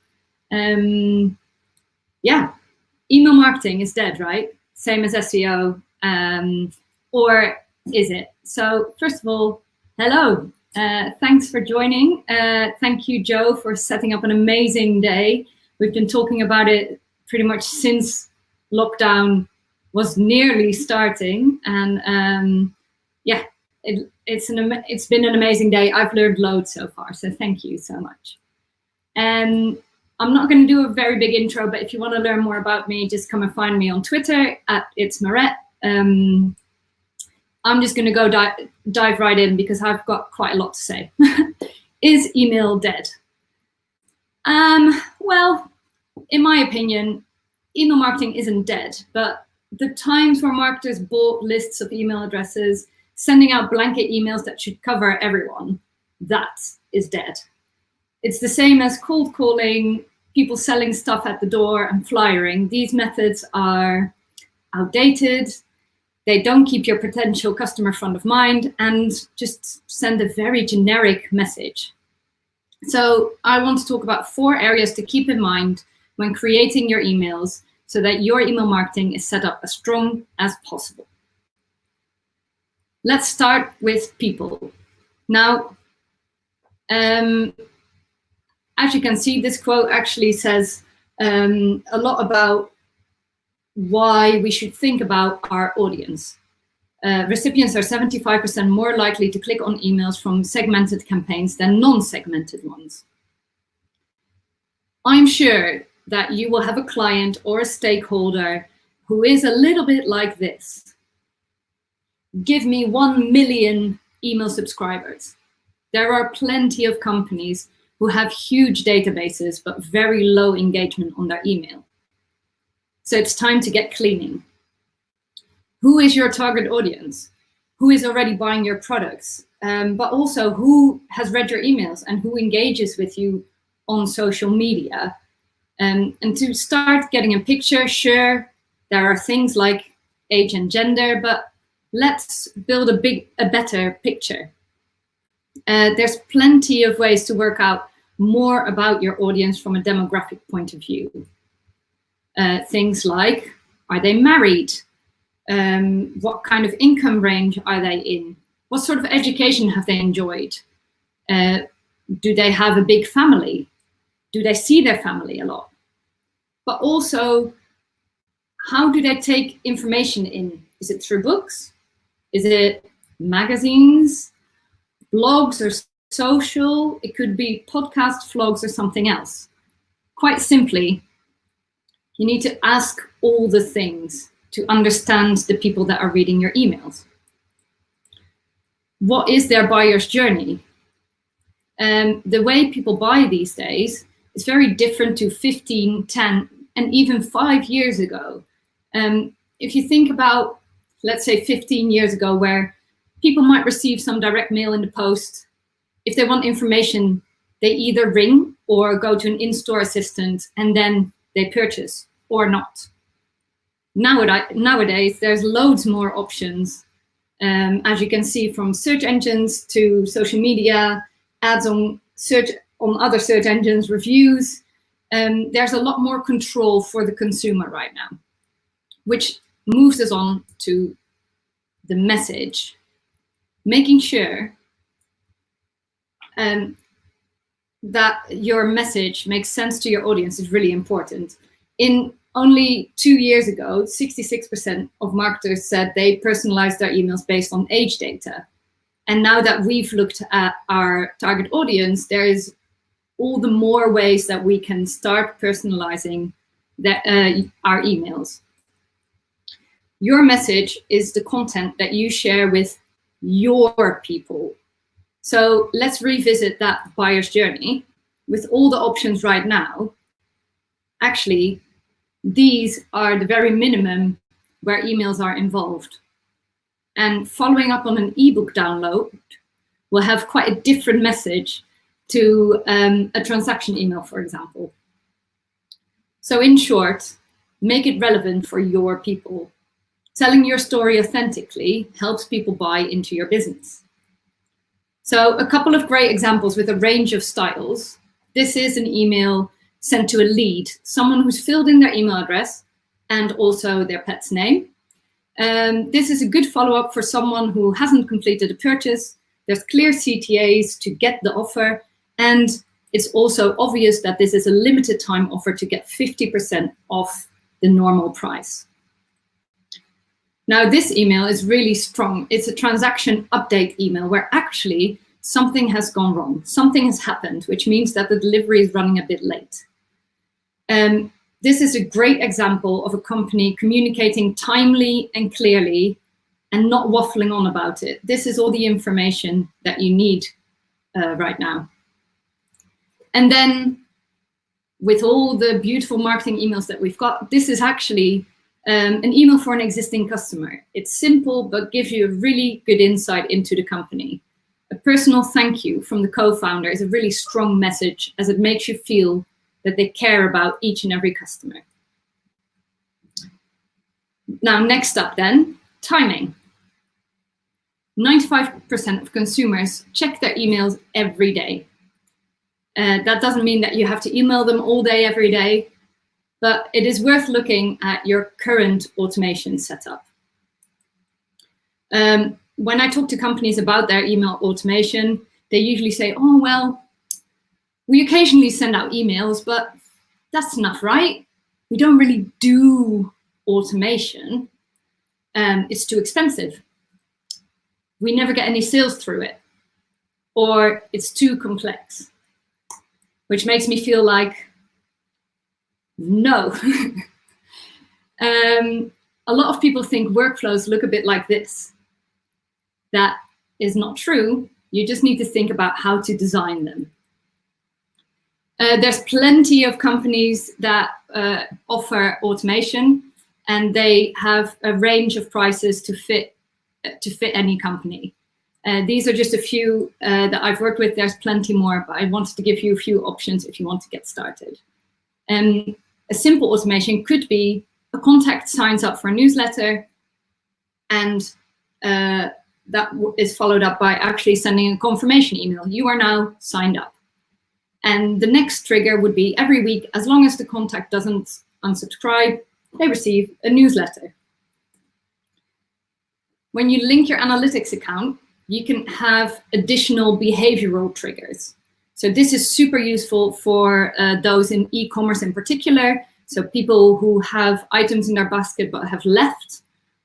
Yeah, email marketing is dead, right? Same as SEO, or is it? So first of all, hello. Thanks for joining. Thank you, Joe, for setting up an amazing day. We've been talking about it pretty much since lockdown was nearly starting. And yeah, it's been an amazing day. I've learned loads so far, so thank you so much. I'm not going to do a very big intro, but if you want to learn more about me, just come and find me on Twitter at It's Maret. I'm just going to go dive right in because I've got quite a lot to say. Is email dead? Well, in my opinion, email marketing isn't dead, but the times where marketers bought lists of email addresses, sending out blanket emails that should cover everyone, that is dead. It's the same as cold calling, people selling stuff at the door and flyering. These methods are outdated. They don't keep your potential customer front of mind and just send a very generic message. So I want to talk about 4 areas to keep in mind when creating your emails so that your email marketing is set up as strong as possible. Let's start with people. Now, as you can see, this quote actually says a lot about why we should think about our audience. Recipients are 75% more likely to click on emails from segmented campaigns than non-segmented ones. I'm sure that you will have a client or a stakeholder who is a little bit like this. Give me 1 million email subscribers. There are plenty of companies who have huge databases but very low engagement on their email. So it's time to get cleaning. Who is your target audience? Who is already buying your products? But also who has read your emails and who engages with you on social media? And to start getting a picture, sure, there are things like age and gender, but let's build a better picture. There's plenty of ways to work out more about your audience from a demographic point of view. Things like, are they married? What kind of income range are they in? What sort of education have they enjoyed? Do they have a big family? Do they see their family a lot? But also, how do they take information in? Is it through books? Is it magazines, blogs, or social? It could be podcasts, vlogs, or something else. Quite simply, you need to ask all the things to understand the people that are reading your emails. What is their buyer's journey? The way people buy these days is very different to 15, 10, and even 5 years ago. If you think about, let's say 15 years ago, where people might receive some direct mail in the post. If they want information, they either ring or go to an in-store assistant and then they purchase or not. Nowadays, there's loads more options. As you can see, from search engines to social media, ads on other search engines, reviews. There's a lot more control for the consumer right now, which moves us on to the message. Making sure that your message makes sense to your audience is really important. In only 2 years ago, 66% of marketers said they personalized their emails based on age data. And now that we've looked at our target audience, there is all the more ways that we can start personalizing our emails. Your message is the content that you share with your people. So let's revisit that buyer's journey. With all the options right now, actually, these are the very minimum where emails are involved. And following up on an ebook download will have quite a different message to a transaction email, for example. So in short, make it relevant for your people. Telling your story authentically helps people buy into your business. So a couple of great examples with a range of styles. This is an email sent to a lead, someone who's filled in their email address and also their pet's name. This is a good follow-up for someone who hasn't completed a purchase. There's clear CTAs to get the offer, and it's also obvious that this is a limited time offer to get 50% off the normal price. Now, this email is really strong. It's a transaction update email where actually something has gone wrong. Something has happened, which means that the delivery is running a bit late. This is a great example of a company communicating timely and clearly and not waffling on about it. This is all the information that you need right now. And then with all the beautiful marketing emails that we've got, this is actually an email for an existing customer. It's simple, but gives you a really good insight into the company. A personal thank you from the co-founder is a really strong message, as it makes you feel that they care about each and every customer. Now, next up then, timing. 95% of consumers check their emails every day. That doesn't mean that you have to email them all day, every day, but it is worth looking at your current automation setup. When I talk to companies about their email automation, they usually say, oh, well, we occasionally send out emails, but that's enough, right? We don't really do automation. It's too expensive. We never get any sales through it. Or it's too complex, which makes me feel like, no. A lot of people think workflows look a bit like this. That is not true. You just need to think about how to design them. There's plenty of companies that offer automation, and they have a range of prices to fit any company. These are just a few that I've worked with. There's plenty more, but I wanted to give you a few options if you want to get started. A simple automation could be a contact signs up for a newsletter, and that is followed up by actually sending a confirmation email. You are now signed up. And the next trigger would be every week, as long as the contact doesn't unsubscribe, they receive a newsletter. When you link your analytics account, you can have additional behavioral triggers. So this is super useful for those in e-commerce in particular. So people who have items in their basket but have left,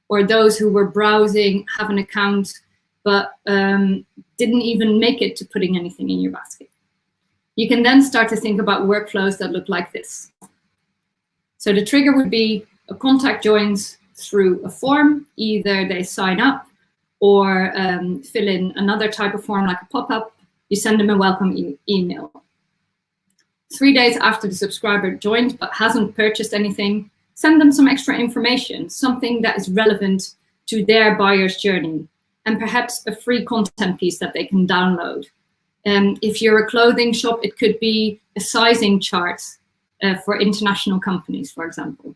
or those who were browsing, have an account, but didn't even make it to putting anything in your basket. You can then start to think about workflows that look like this. So the trigger would be a contact joins through a form. Either they sign up or fill in another type of form like a pop-up. You send them a welcome email. 3 days after the subscriber joined but hasn't purchased anything, send them some extra information, something that is relevant to their buyer's journey, and perhaps a free content piece that they can download. If you're a clothing shop, it could be a sizing chart for international companies, for example.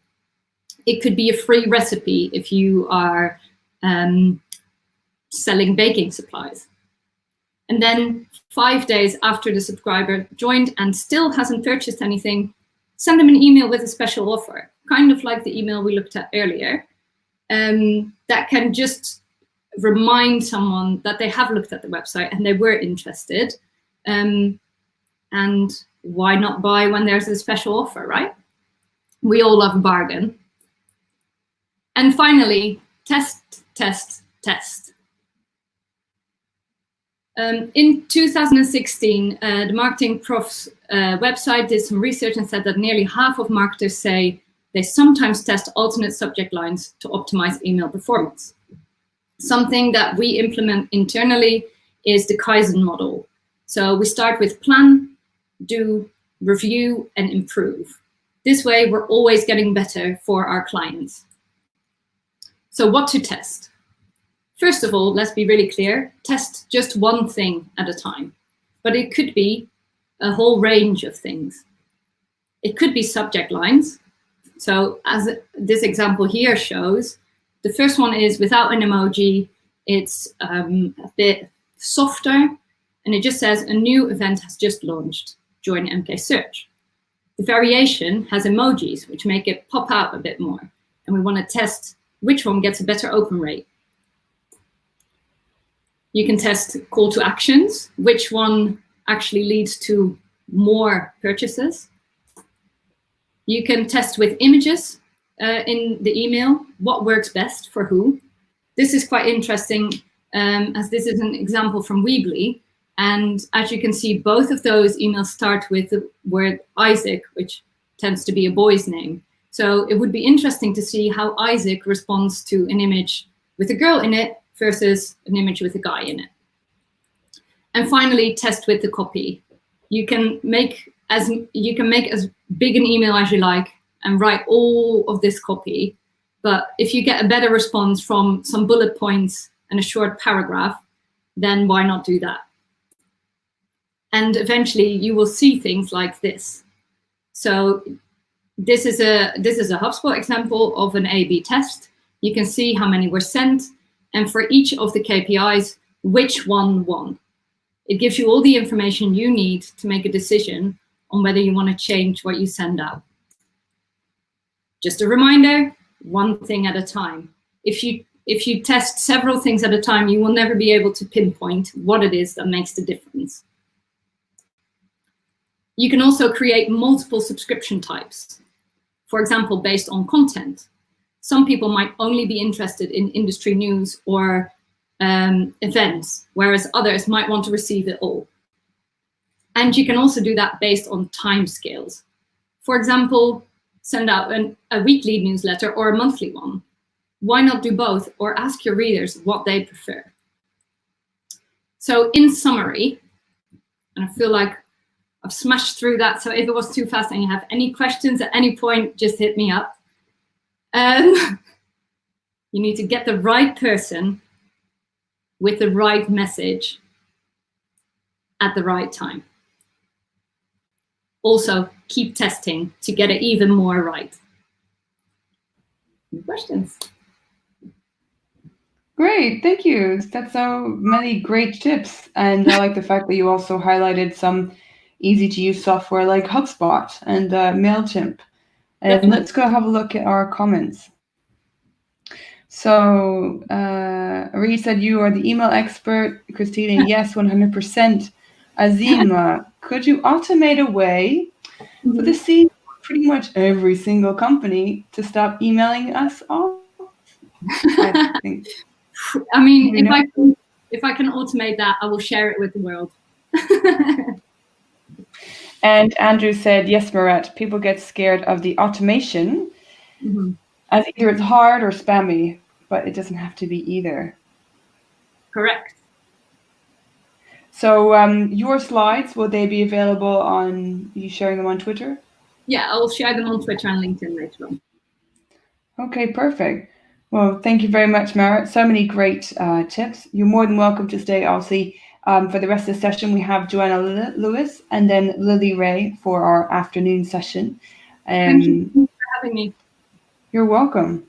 It could be a free recipe if you are selling baking supplies. And then 5 days after the subscriber joined and still hasn't purchased anything, send them an email with a special offer, kind of like the email we looked at earlier, that can just remind someone that they have looked at the website and they were interested. And why not buy when there's a special offer, right? We all love a bargain. And finally, test, test, test. In 2016, the Marketing Prof's website did some research and said that nearly half of marketers say they sometimes test alternate subject lines to optimize email performance. Something that we implement internally is the Kaizen model. So we start with plan, do, review, and improve. This way, we're always getting better for our clients. So what to test? First of all, let's be really clear, test just one thing at a time, but it could be a whole range of things. It could be subject lines. So as this example here shows, the first one is without an emoji. It's a bit softer, and it just says a new event has just launched. Join MK Search. The variation has emojis, which make it pop out a bit more. And we want to test which one gets a better open rate. You can test call to actions, which one actually leads to more purchases. You can test with images in the email, what works best for who. This is quite interesting, as this is an example from Weebly. And as you can see, both of those emails start with the word Isaac, which tends to be a boy's name. So it would be interesting to see how Isaac responds to an image with a girl in it versus an image with a guy in it. And finally, test with the copy. You can make as big an email as you like and write all of this copy. But if you get a better response from some bullet points and a short paragraph, then why not do that? And eventually you will see things like this. So this is a HubSpot example of an A/B test. You can see how many were sent, and for each of the KPIs, which one won. It gives you all the information you need to make a decision on whether you want to change what you send out. Just a reminder, one thing at a time. If you test several things at a time, you will never be able to pinpoint what it is that makes the difference. You can also create multiple subscription types. For example, based on content. Some people might only be interested in industry news or events, whereas others might want to receive it all. And you can also do that based on time scales. For example, send out a weekly newsletter or a monthly one. Why not do both, or ask your readers what they prefer? So in summary, and I feel like I've smashed through that. So if it was too fast and you have any questions at any point, just hit me up. You need to get the right person with the right message at the right time. Also, keep testing to get it even more right. Any questions? Great, thank you. That's so many great tips. And I like the fact that you also highlighted some easy to use software like HubSpot and MailChimp. And let's go have a look at our comments. So Ari said you are the email expert. Christina, yes, 100%. Azima, could you automate a way for the CEO of pretty much every single company to stop emailing us off? I think. I mean, if I can automate that, I will share it with the world. And Andrew said, yes, Maret, people get scared of the automation as either it's hard or spammy, but it doesn't have to be either. Correct. So your slides, will they be available on, you sharing them on Twitter? Yeah, I'll share them on Twitter and LinkedIn later on. Okay, perfect. Well, thank you very much, Maret. So many great tips. You're more than welcome to stay, Elsie. For the rest of the session, we have Joanna Lewis and then Lily Ray for our afternoon session. Thank you for having me. You're welcome.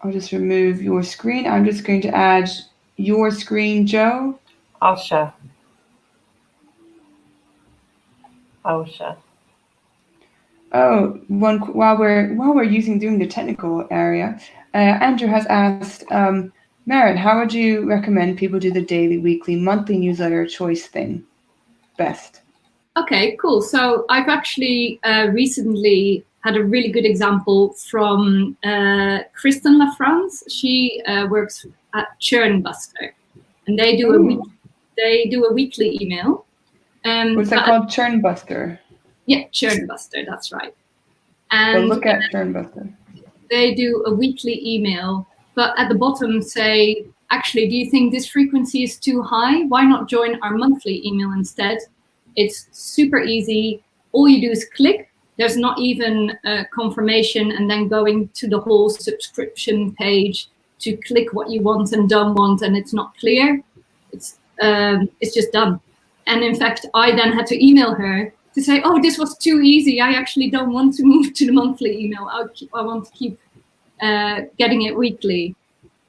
I'll just remove your screen. I'm just going to add your screen, Joe. I'll share. I will share. Oh, while we're doing the technical area, Andrew has asked, Maret, how would you recommend people do the daily, weekly, monthly newsletter choice thing best? Okay, cool. So I've actually recently had a really good example from Kristina France. She works at Churnbuster, and they do a weekly email. What's that called? Churnbuster. Yeah, Churnbuster. That's right. And look at Churnbuster. They do a weekly email, but at the bottom say, actually, do you think this frequency is too high? Why not join our monthly email instead? It's super easy. All you do is click. There's not even a confirmation and then going to the whole subscription page to click what you want and don't want, and it's not clear. It's just done. And in fact, I then had to email her to say, oh, this was too easy. I actually don't want to move to the monthly email. I want to keep getting it weekly.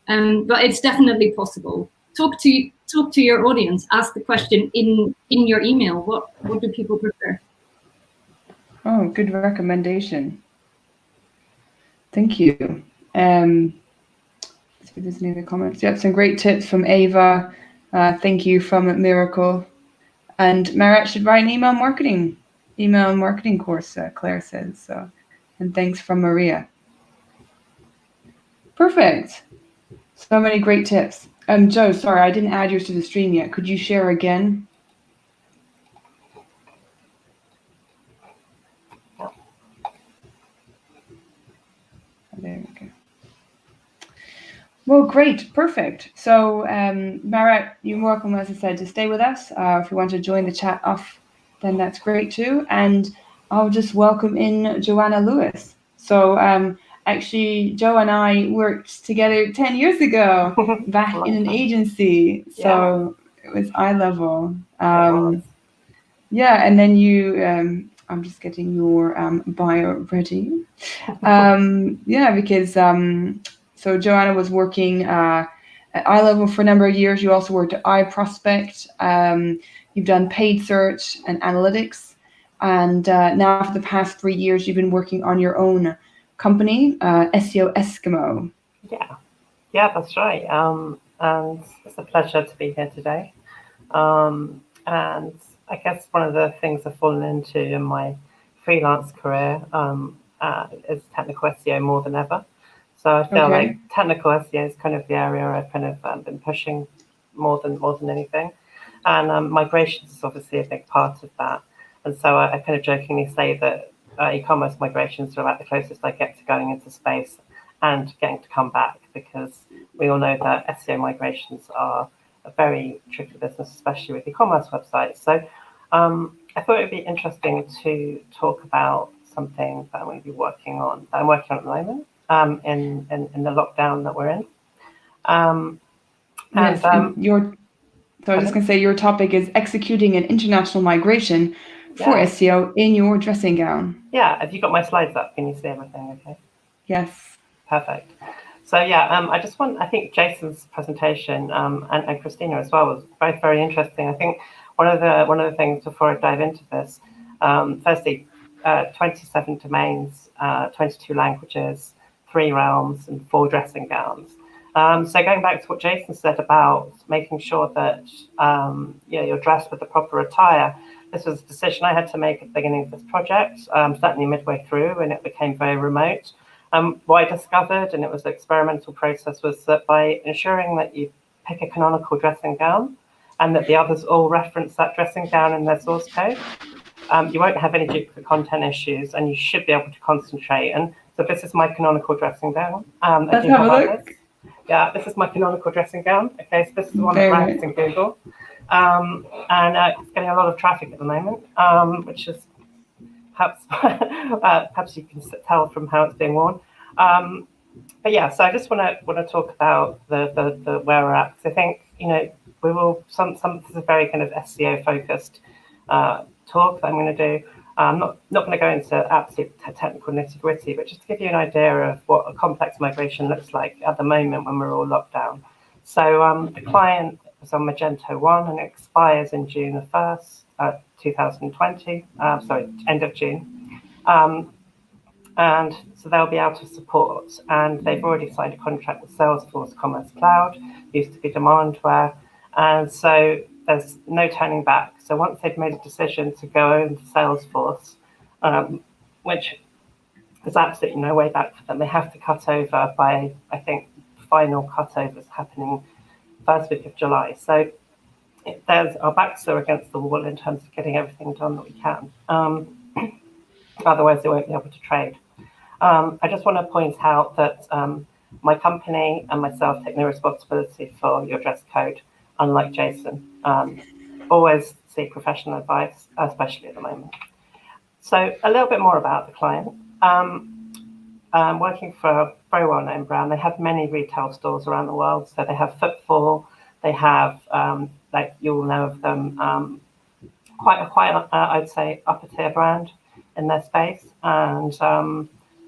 But it's definitely possible. Talk to your audience. Ask the question in your email. What do people prefer? Oh, good recommendation. Thank you. Let's see if there's any other comments. Yep, some great tips from Ava. Thank you from Miracle. And Maret should write an email marketing course, Claire says. So, and thanks from Maria. Perfect. So many great tips. Joe, sorry, I didn't add yours to the stream yet. Could you share again? There we go. Well, great, perfect. So, Maret, you're welcome, as I said, to stay with us. If you want to join the chat off, then that's great too. And I'll just welcome in Joanna Lewis. So, actually, Joe and I worked together 10 years ago back in an agency. So it was eye level. Yeah, and then you. I'm just getting your bio ready. Yeah, because. So Joanna was working at iLevel for a number of years. You also worked at iProspect. You've done paid search and analytics. And now for the past 3 years, you've been working on your own company, SEO Eskimo. Yeah, that's right. And it's a pleasure to be here today. And I guess one of the things I've fallen into in my freelance career is technical SEO more than ever. So I feel like technical SEO is kind of the area I've kind of been pushing more than anything. And migrations is obviously a big part of that. And so I kind of jokingly say that e-commerce migrations are about the closest I get to going into space and getting to come back, because we all know that SEO migrations are a very tricky business, especially with e-commerce websites. So I thought it would be interesting to talk about something that I'm going to be working on, at the moment, in the lockdown that we're in. Yes, so I was just going to say your topic is executing an international migration for SEO in your dressing gown. Yeah, have you got my slides up? Can you see everything okay? Yes. Perfect. So I think Jason's presentation and Christina as well was both very interesting. I think one of the things before I dive into this, firstly, 27 domains, 22 languages, 3 realms, and 4 dressing gowns. So going back to what Jason said about making sure that you're dressed with the proper attire, this was a decision I had to make at the beginning of this project, certainly midway through, when it became very remote. What I discovered, and it was an experimental process, was that by ensuring that you pick a canonical dressing gown and that the others all reference that dressing gown in their source code, you won't have any duplicate content issues, and you should be able to concentrate. And so this is my canonical dressing gown. Let's have a look. Yeah, this is my canonical dressing gown. Okay, so this is the one that ranks in Google. And it's getting a lot of traffic at the moment, which is perhaps you can tell from how it's being worn. But yeah, so I just want to talk about the where we're at, because I think we will this is a very kind of SEO focused talk that I'm going to do. I'm not going to go into absolute technical nitty gritty, but just to give you an idea of what a complex migration looks like at the moment when we're all locked down. So the client is on Magento 1 and it expires in June the 1st, 2020, end of June. And so they'll be out of support, and they've already signed a contract with Salesforce Commerce Cloud, used to be Demandware, and so there's no turning back. So once they've made a decision to go into Salesforce, which there's absolutely no way back for them, they have to cut over by, I think, final cutover is happening first week of July. So our backs are against the wall in terms of getting everything done that we can. Otherwise, they won't be able to trade. I just want to point out that my company and myself take no responsibility for your dress code, unlike Jason. Always seek professional advice, especially at the moment. So a little bit more about the client. Working for a very well-known brand. They have many retail stores around the world. So they have footfall. They have, like you'll know of them, quite I'd say, upper tier brand in their space, and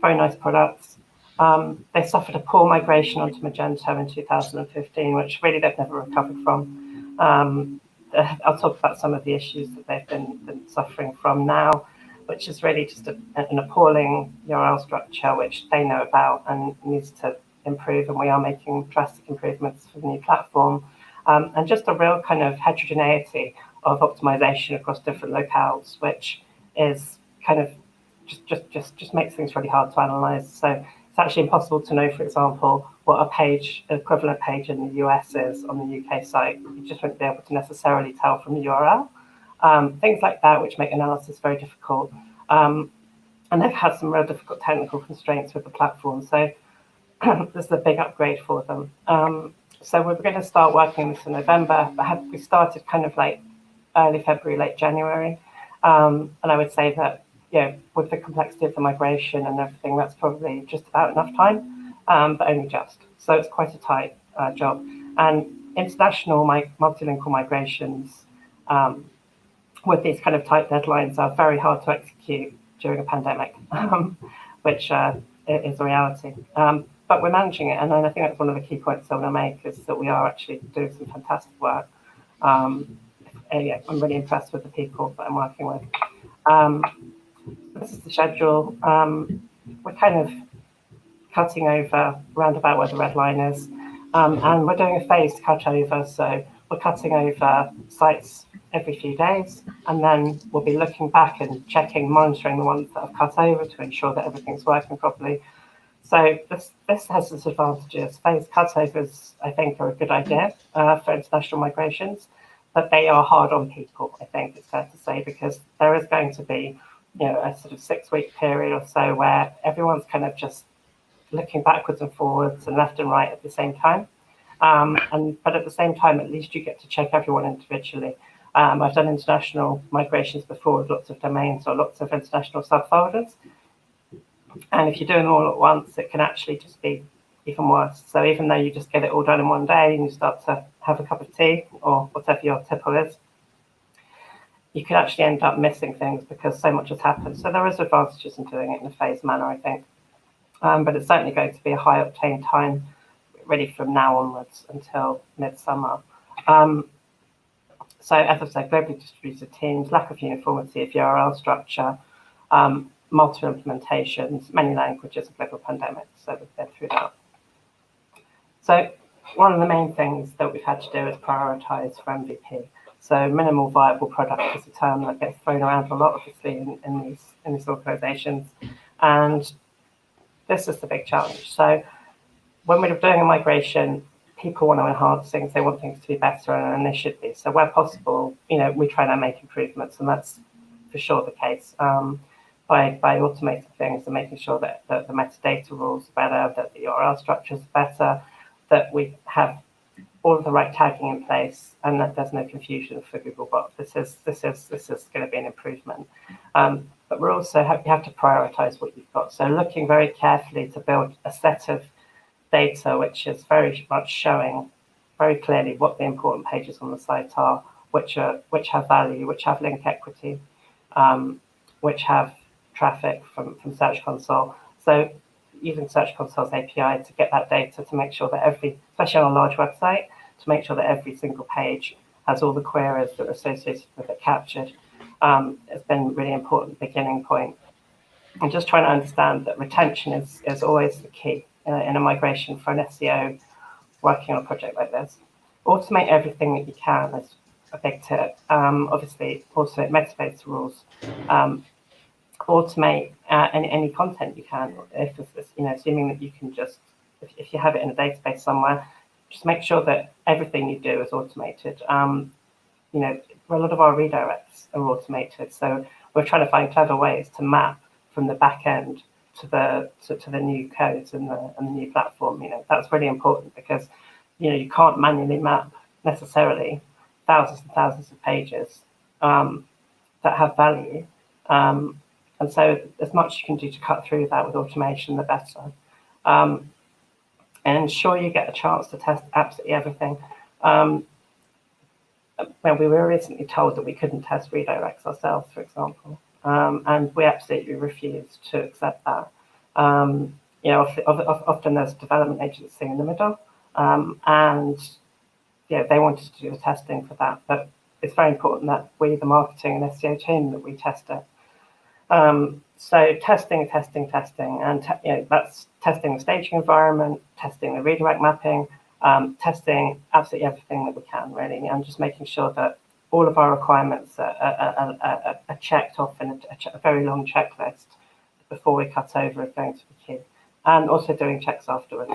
very nice products. They suffered a poor migration onto Magento in 2015, which really they've never recovered from. I'll talk about some of the issues that they've been suffering from now, which is really just an appalling URL structure, which they know about and needs to improve. And we are making drastic improvements for the new platform. And just a real kind of heterogeneity of optimization across different locales, which is kind of just makes things really hard to analyze. So it's actually impossible to know, for example, what an equivalent page in the US is on the UK site. You just won't be able to necessarily tell from the URL. Things like that, which make analysis very difficult. And they've had some real difficult technical constraints with the platform. So this is a big upgrade for them. So we're going to start working on this in November, but we started kind of like early February, late January. And I would say that, with the complexity of the migration and everything, that's probably just about enough time, but only just. So it's quite a tight job. And international multilingual migrations with these kind of tight deadlines are very hard to execute during a pandemic, which is a reality. But we're managing it, and I think that's one of the key points I want to make, is that we are actually doing some fantastic work. I'm really impressed with the people that I'm working with. This is the schedule. We're kind of cutting over round about where the red line is, and we're doing a phased cut over. So we're cutting over sites every few days, and then we'll be looking back and monitoring the ones that have cut over to ensure that everything's working properly. So this has its advantages. Phased cutovers, I think, are a good idea for international migrations, but they are hard on people, I think it's fair to say, because there is going to be, a sort of 6-week period or so where everyone's kind of just looking backwards and forwards and left and right at the same time. But at the same time, at least you get to check everyone individually. I've done international migrations before with lots of domains or lots of international subfolders. And if you're doing them all at once, it can actually just be even worse. So even though you just get it all done in one day and you start to have a cup of tea or whatever your tipple is, you could actually end up missing things because so much has happened. So there is advantages in doing it in a phased manner, I think. But it's certainly going to be a high octane time really from now onwards until midsummer. So as I said, globally distributed teams, lack of uniformity of URL structure, multiple implementations, many languages, a global pandemic. So we've been through that. So one of the main things that we've had to do is prioritize for MVP. So minimal viable product is a term that gets thrown around a lot, obviously, in these organizations. And this is the big challenge. So when we're doing a migration, people want to enhance things, they want things to be better, and they should be. So where possible, we try to make improvements, and that's for sure the case. By automating things and making sure that the metadata rules are better, that the URL structures are better, that we have all of the right tagging in place, and that there's no confusion for Googlebot. This is going to be an improvement. But we're also you have to prioritize what you've got. So looking very carefully to build a set of data which is very much showing very clearly what the important pages on the site are, which have value, which have link equity, which have traffic from Search Console. So using Search Console's API to get that data to make sure that especially on a large website, to make sure that every single page has all the queries that are associated with it captured. It's been really important beginning point. And just trying to understand that retention is always the key in a migration for an SEO working on a project like this. Automate everything that you can is a big tip. Obviously, automate metadata rules. Automate any content you can. If it's, assuming that you can just, if you have it in a database somewhere, just make sure that everything you do is automated. A lot of our redirects are automated, so we're trying to find clever ways to map from the back end to the new codes and the new platform. That's really important because you can't manually map necessarily thousands and thousands of pages that have value. And so as much you can do to cut through that with automation, the better. And ensure you get a chance to test absolutely everything. Well, we were recently told that we couldn't test redirects ourselves, for example, and we absolutely refused to accept that. Often there's a development agency in the middle, and they wanted to do the testing for that. But it's very important that we, the marketing and SEO team, that we test it. So testing, and that's testing the staging environment, testing the redirect mapping, testing absolutely everything that we can, really, and just making sure that all of our requirements are checked off in a very long checklist before we cut over is going to be key. And also doing checks afterwards.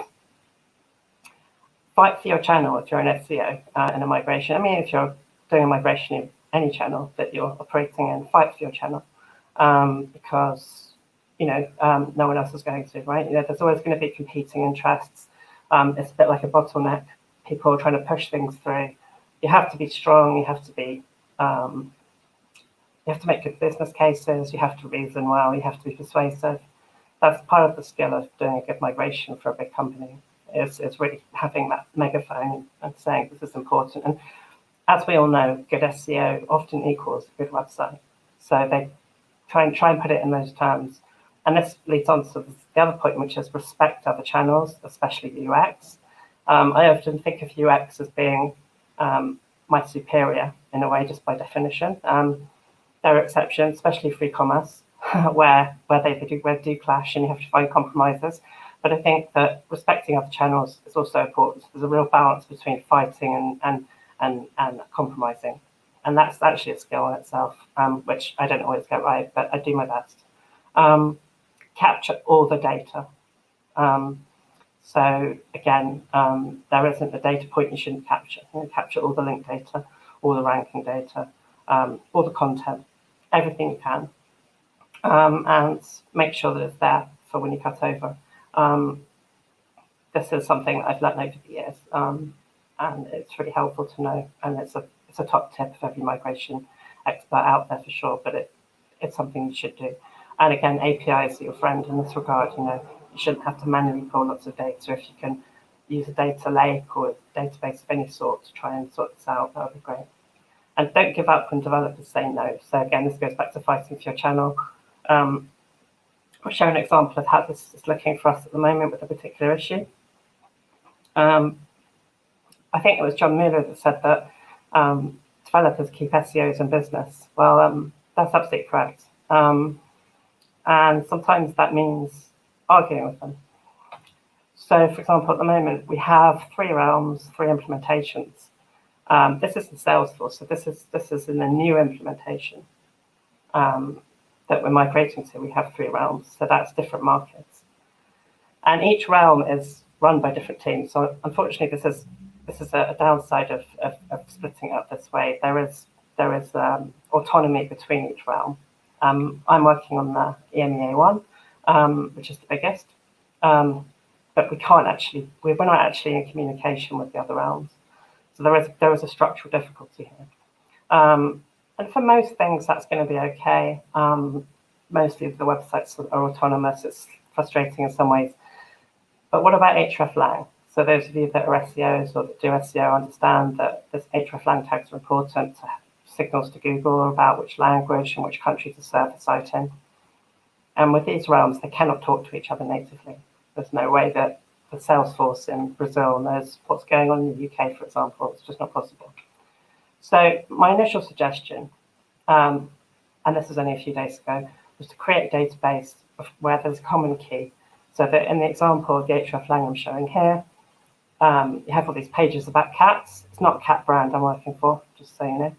Fight for your channel if you're an SEO in a migration. I mean, if you're doing a migration in any channel that you're operating in, fight for your channel. Because no one else is going to, right? There's always going to be competing interests. It's a bit like a bottleneck. People are trying to push things through. You have to be strong. You have to be. You have to make good business cases. You have to reason well. You have to be persuasive. That's part of the skill of doing a good migration for a big company. It's really having that megaphone and saying this is important. And as we all know, good SEO often equals a good website. So they try and put it in those terms. And this leads on to the other point, which is respect other channels, especially UX. I often think of UX as being my superior in a way, just by definition. There are exceptions, especially for e-commerce, where they do clash and you have to find compromises. But I think that respecting other channels is also important. There's a real balance between fighting and compromising. And that's actually a skill in itself, which I don't always get right, but I do my best. Capture all the data. So again, there isn't a data point you shouldn't capture. Capture all the link data, all the ranking data, all the content, everything you can, and make sure that it's there for when you cut over. This is something that I've learned over the years, and it's really helpful to know, and it's a it's a top tip of every migration expert out there for sure, but it's something you should do. And again, APIs are your friend in this regard. You know, you shouldn't have to manually pull lots of data. If you can use a data lake or a database of any sort to try and sort this out, that would be great. And don't give up when developers say no. So again, this goes back to fighting for your channel. I'll show an example of how this is looking for us at the moment with a particular issue. I think it was John Mueller that said that developers keep SEOs in business. Well, that's absolutely correct. And sometimes that means arguing with them. So, for example, at the moment, we have 3 realms, 3 implementations. This is in Salesforce, so this is in a new implementation that we're migrating to. We have 3 realms, so that's different markets. And each realm is run by different teams. So unfortunately, this is a downside of splitting up this way. There is autonomy between each realm. I'm working on the EMEA one, which is the biggest, but we're not actually in communication with the other realms. So there is a structural difficulty here. And for most things, that's going to be okay. Mostly the websites are autonomous. It's frustrating in some ways. But what about hreflang? So those of you that are SEOs or that do SEO understand that this hreflang tags are important to signals to Google about which language and which country to serve the site in. And with these realms, they cannot talk to each other natively. There's no way that the Salesforce in Brazil knows what's going on in the UK, for example. It's just not possible. So my initial suggestion, and this was only a few days ago, was to create a database where there's a common key. So that in the example of the hreflang I'm showing here, you have all these pages about cats. It's not a cat brand I'm working for, just so you know.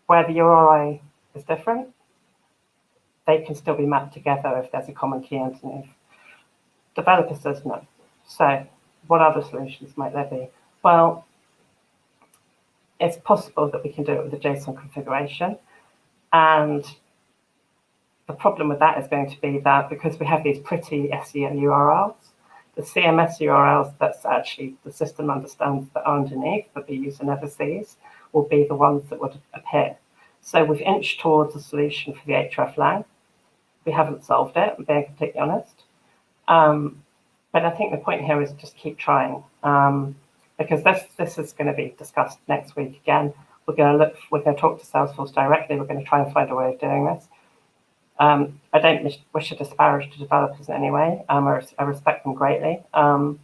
Where the URI is different, they can still be mapped together if there's a common key underneath. Developer says no. So what other solutions might there be? Well, it's possible that we can do it with a JSON configuration. And the problem with that is going to be that because we have these pretty SEO URLs, the CMS URLs that's actually the system understands that are underneath, but the user never sees, will be the ones that would appear. So we've inched towards a solution for the hreflang. We haven't solved it, I'm being completely honest. But I think the point here is just keep trying, because this is going to be discussed next week again. We're going to talk to Salesforce directly. We're going to try and find a way of doing this. I don't wish to disparage the developers in any way. I respect them greatly, and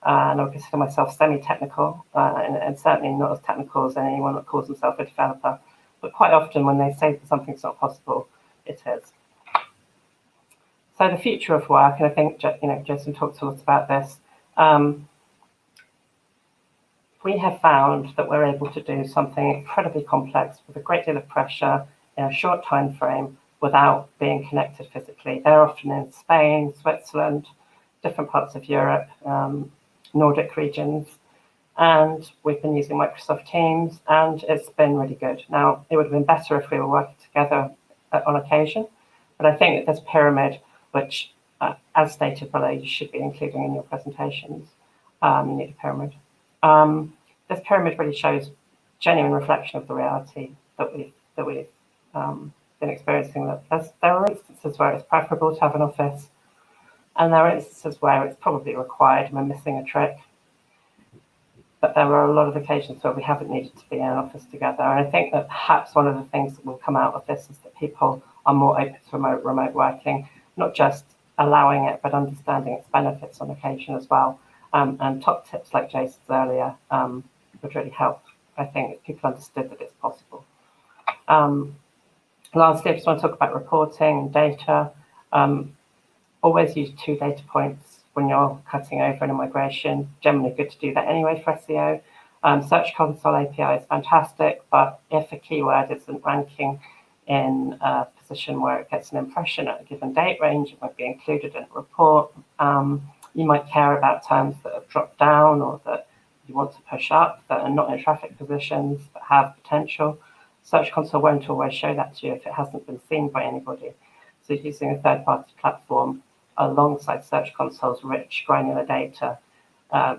I consider myself semi-technical, and certainly not as technical as anyone that calls himself a developer. But quite often, when they say that something's not possible, it is. So the future of work, and I think Jason talked a lot about this. We have found that we're able to do something incredibly complex with a great deal of pressure in a short time frame without being connected physically. They're often in Spain, Switzerland, different parts of Europe, Nordic regions, and we've been using Microsoft Teams, and it's been really good. Now, it would have been better if we were working together on occasion, but I think that this pyramid, which, as stated below, you should be including in your presentations, you need a pyramid. This pyramid really shows genuine reflection of the reality that we've been experiencing. That there are instances where it's preferable to have an office, and there are instances where it's probably required and we're missing a trick. But there are a lot of occasions where we haven't needed to be in an office together. And I think that perhaps one of the things that will come out of this is that people are more open to remote working, not just allowing it, but understanding its benefits on occasion as well. And top tips like Jason's earlier would really help, I think, if people understood that it's possible. Lastly, I just want to talk about reporting and data. Always use 2 data points when you're cutting over in a migration. Generally good to do that anyway for SEO. Search Console API is fantastic, but if a keyword isn't ranking in a position where it gets an impression at a given date range, it won't be included in a report. You might care about terms that have dropped down or that you want to push up that are not in traffic positions but have potential. Search Console won't always show that to you if it hasn't been seen by anybody. So using a third-party platform alongside Search Console's rich granular data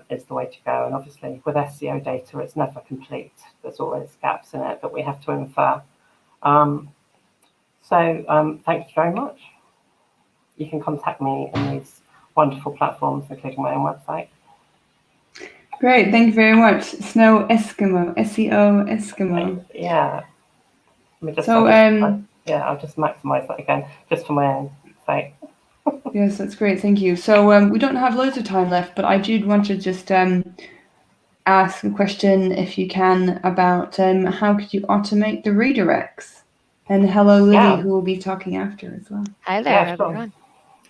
is the way to go. And obviously with SEO data, it's never complete. There's always gaps in it that we have to infer. Thank you very much. You can contact me in these wonderful platforms, including my own website. Great, thank you very much. Snow Eskimo, SEO Eskimo. Yeah. I'll just maximize that again, just for my own sake. Yes, that's great, thank you. So we don't have loads of time left, but I did want to just ask a question, if you can, about how could you automate the redirects? And hello, Lily, who will be talking after as well. Hi there, everyone.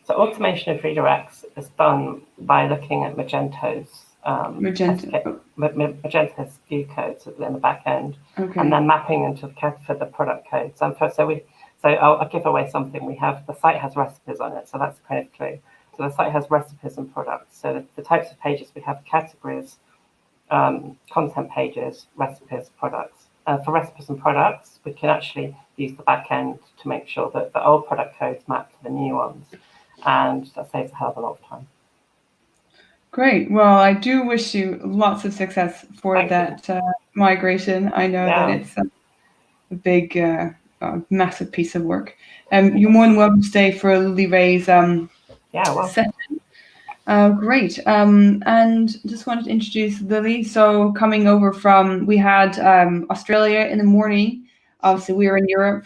So automation of redirects is done by looking at Magento's Magento's SKU codes in the back end, and then mapping into for the product codes. And I'll give away something. The site has recipes on it, so that's a kind of clue. So the site has recipes and products. So the types of pages we have: categories, content pages, recipes, products. For recipes and products, we can actually use the back end to make sure that the old product codes map to the new ones, and that saves a hell of a lot of time. Great. Well, I do wish you lots of success for that migration. I know that it's a big, massive piece of work. You're more than welcome to stay for Lily Ray's session. Great. And just wanted to introduce Lily. So coming over we had Australia in the morning. Obviously, we were in Europe.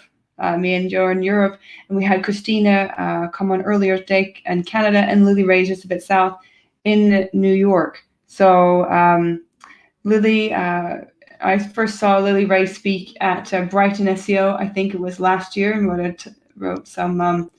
Me and Joe are in Europe. And we had Christina come on earlier today, and Canada, and Lily Ray just a bit south in New York. So Lily, I first saw Lily Ray speak at Brighton SEO, I think it was last year, and wrote some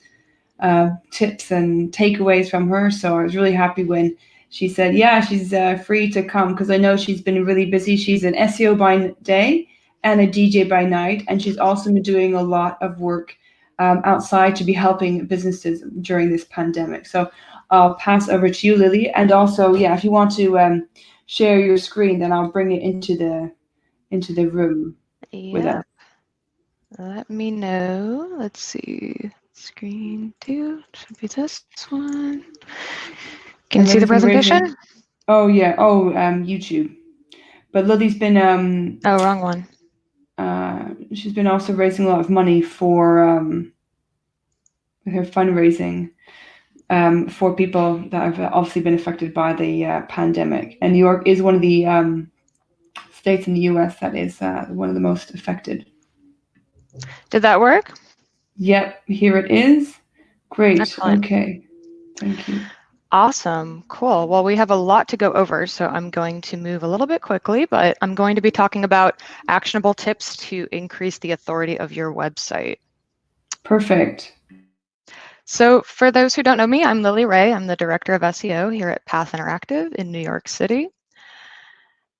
tips and takeaways from her. So I was really happy when she said, yeah, she's free to come, because I know she's been really busy. She's an SEO by day and a DJ by night, and she's also been doing a lot of work outside to be helping businesses during this pandemic. So I'll pass over to you, Lily. And also, if you want to share your screen, then I'll bring it into the room with us. Let me know. Let's see. Screen 2 should be this one. Can you see the presentation? Oh yeah. Oh, YouTube. But Lily's been wrong one. She's been also raising a lot of money for with her fundraising for people that have obviously been affected by the pandemic. And New York is one of the states in the US that is one of the most affected. Did that work? Yep, here it is. Great. Excellent. Okay. Thank you. Awesome. Cool. Well, we have a lot to go over, so I'm going to move a little bit quickly, but I'm going to be talking about actionable tips to increase the authority of your website. Perfect. So for those who don't know me, I'm Lily Ray. I'm the Director of SEO here at Path Interactive in New York City.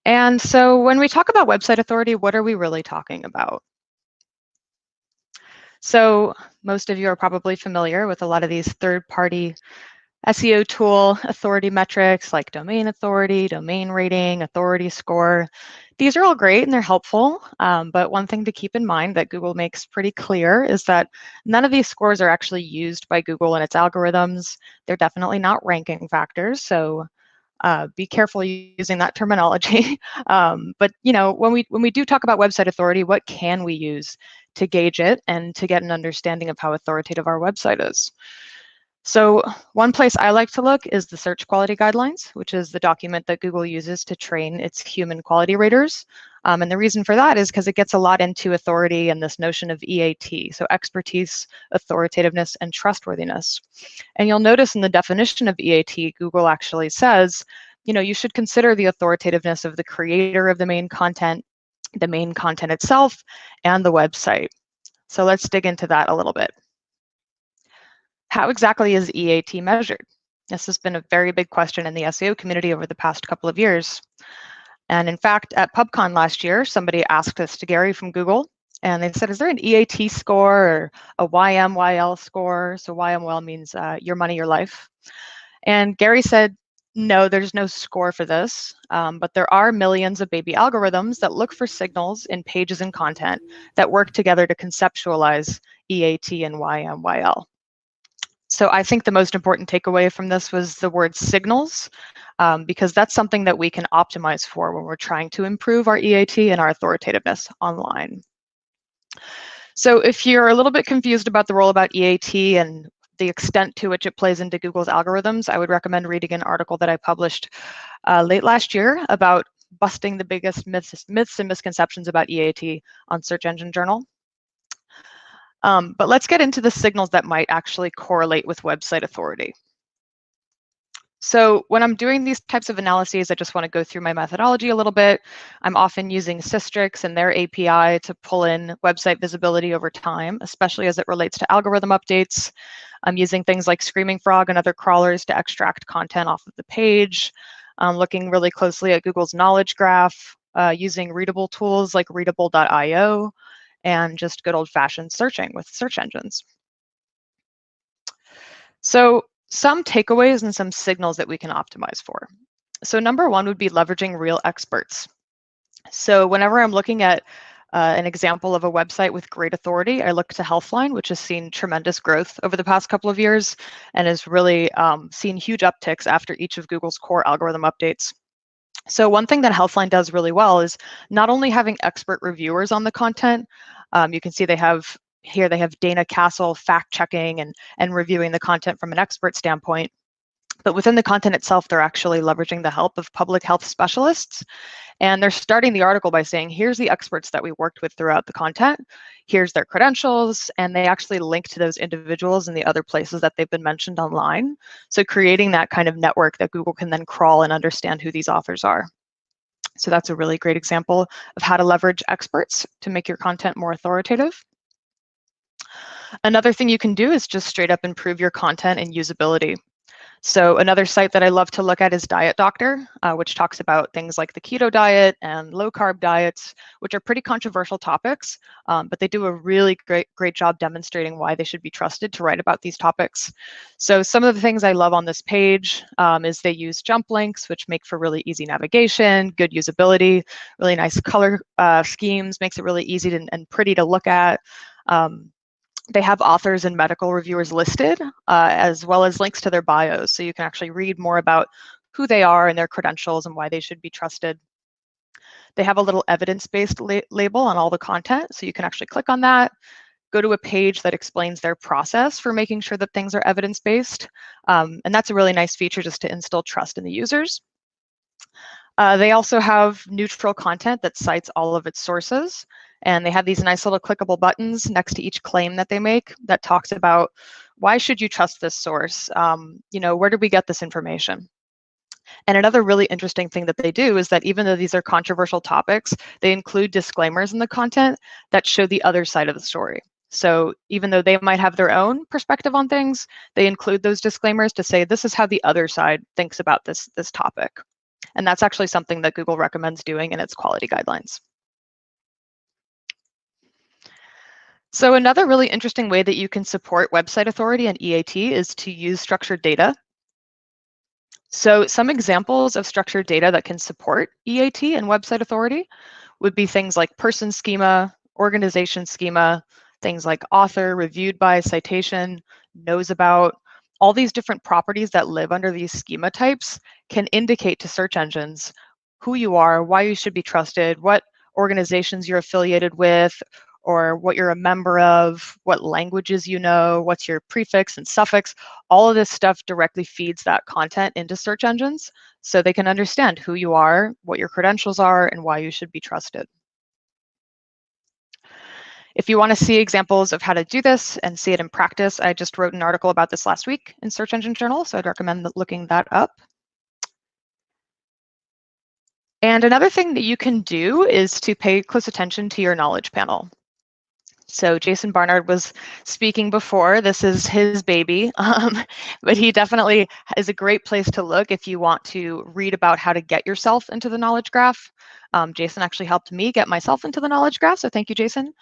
And so when we talk about website authority, what are we really talking about? So most of you are probably familiar with a lot of these third-party SEO tool authority metrics like domain authority, domain rating, authority score. These are all great and they're helpful, but one thing to keep in mind that Google makes pretty clear is that none of these scores are actually used by Google and its algorithms. They're definitely not ranking factors, so be careful using that terminology. But when we do talk about website authority, what can we use to gauge it and to get an understanding of how authoritative our website is? So one place I like to look is the Search Quality Guidelines, which is the document that Google uses to train its human quality raters. And the reason for that is because it gets a lot into authority and this notion of EAT, so expertise, authoritativeness, and trustworthiness. And you'll notice in the definition of EAT, Google actually says, you should consider the authoritativeness of the creator of the main content itself, and the website. So let's dig into that a little bit. How exactly is EAT measured? This has been a very big question in the SEO community over the past couple of years. And in fact, at PubCon last year, somebody asked this to Gary from Google, and they said, is there an EAT score or a YMYL score? So YMYL means your money, your life. And Gary said, no, there's no score for this, but there are millions of baby algorithms that look for signals in pages and content that work together to conceptualize EAT and YMYL. So I think the most important takeaway from this was the word signals, because that's something that we can optimize for when we're trying to improve our EAT and our authoritativeness online. So if you're a little bit confused about the role about EAT and the extent to which it plays into Google's algorithms, I would recommend reading an article that I published late last year about busting the biggest myths and misconceptions about EAT on Search Engine Journal. But let's get into the signals that might actually correlate with website authority. So when I'm doing these types of analyses, I just want to go through my methodology a little bit. I'm often using Systrix and their API to pull in website visibility over time, especially as it relates to algorithm updates. I'm using things like Screaming Frog and other crawlers to extract content off of the page. I'm looking really closely at Google's knowledge graph, using readable tools like readable.io, and just good old-fashioned searching with search engines. So some takeaways and some signals that we can optimize for. So number one would be leveraging real experts. So whenever I'm looking at an example of a website with great authority, I look to Healthline, which has seen tremendous growth over the past couple of years and has really seen huge upticks after each of Google's core algorithm updates. So one thing that Healthline does really well is not only having expert reviewers on the content. You can see they have Dana Castle fact-checking and reviewing the content from an expert standpoint. But within the content itself, they're actually leveraging the help of public health specialists. And they're starting the article by saying, here's the experts that we worked with throughout the content. Here's their credentials. And they actually link to those individuals in the other places that they've been mentioned online. So creating that kind of network that Google can then crawl and understand who these authors are. So that's a really great example of how to leverage experts to make your content more authoritative. Another thing you can do is just straight up improve your content and usability. So another site that I love to look at is Diet Doctor, which talks about things like the keto diet and low carb diets, which are pretty controversial topics, but they do a really great job demonstrating why they should be trusted to write about these topics. So some of the things I love on this page is they use jump links, which make for really easy navigation, good usability, really nice color schemes, makes it really easy and pretty to look at. They have authors and medical reviewers listed, as well as links to their bios. So you can actually read more about who they are and their credentials and why they should be trusted. They have a little evidence-based label on all the content. So you can actually click on that, go to a page that explains their process for making sure that things are evidence-based. And that's a really nice feature just to instill trust in the users. They also have neutral content that cites all of its sources. And they have these nice little clickable buttons next to each claim that they make that talks about why should you trust this source? Where did we get this information? And another really interesting thing that they do is that even though these are controversial topics, they include disclaimers in the content that show the other side of the story. So even though they might have their own perspective on things, they include those disclaimers to say this is how the other side thinks about this topic. And that's actually something that Google recommends doing in its quality guidelines. So another really interesting way that you can support website authority and EAT is to use structured data. So some examples of structured data that can support EAT and website authority would be things like person schema, organization schema, things like author, reviewed by, citation, knows about. All these different properties that live under these schema types can indicate to search engines who you are, why you should be trusted, what organizations you're affiliated with, or what you're a member of, what languages you know, what's your prefix and suffix. All of this stuff directly feeds that content into search engines so they can understand who you are, what your credentials are, and why you should be trusted. If you want to see examples of how to do this and see it in practice, I just wrote an article about this last week in Search Engine Journal, so I'd recommend looking that up. And another thing that you can do is to pay close attention to your knowledge panel. So Jason Barnard was speaking before. This is his baby, but he definitely is a great place to look if you want to read about how to get yourself into the knowledge graph. Jason actually helped me get myself into the knowledge graph, so thank you, Jason.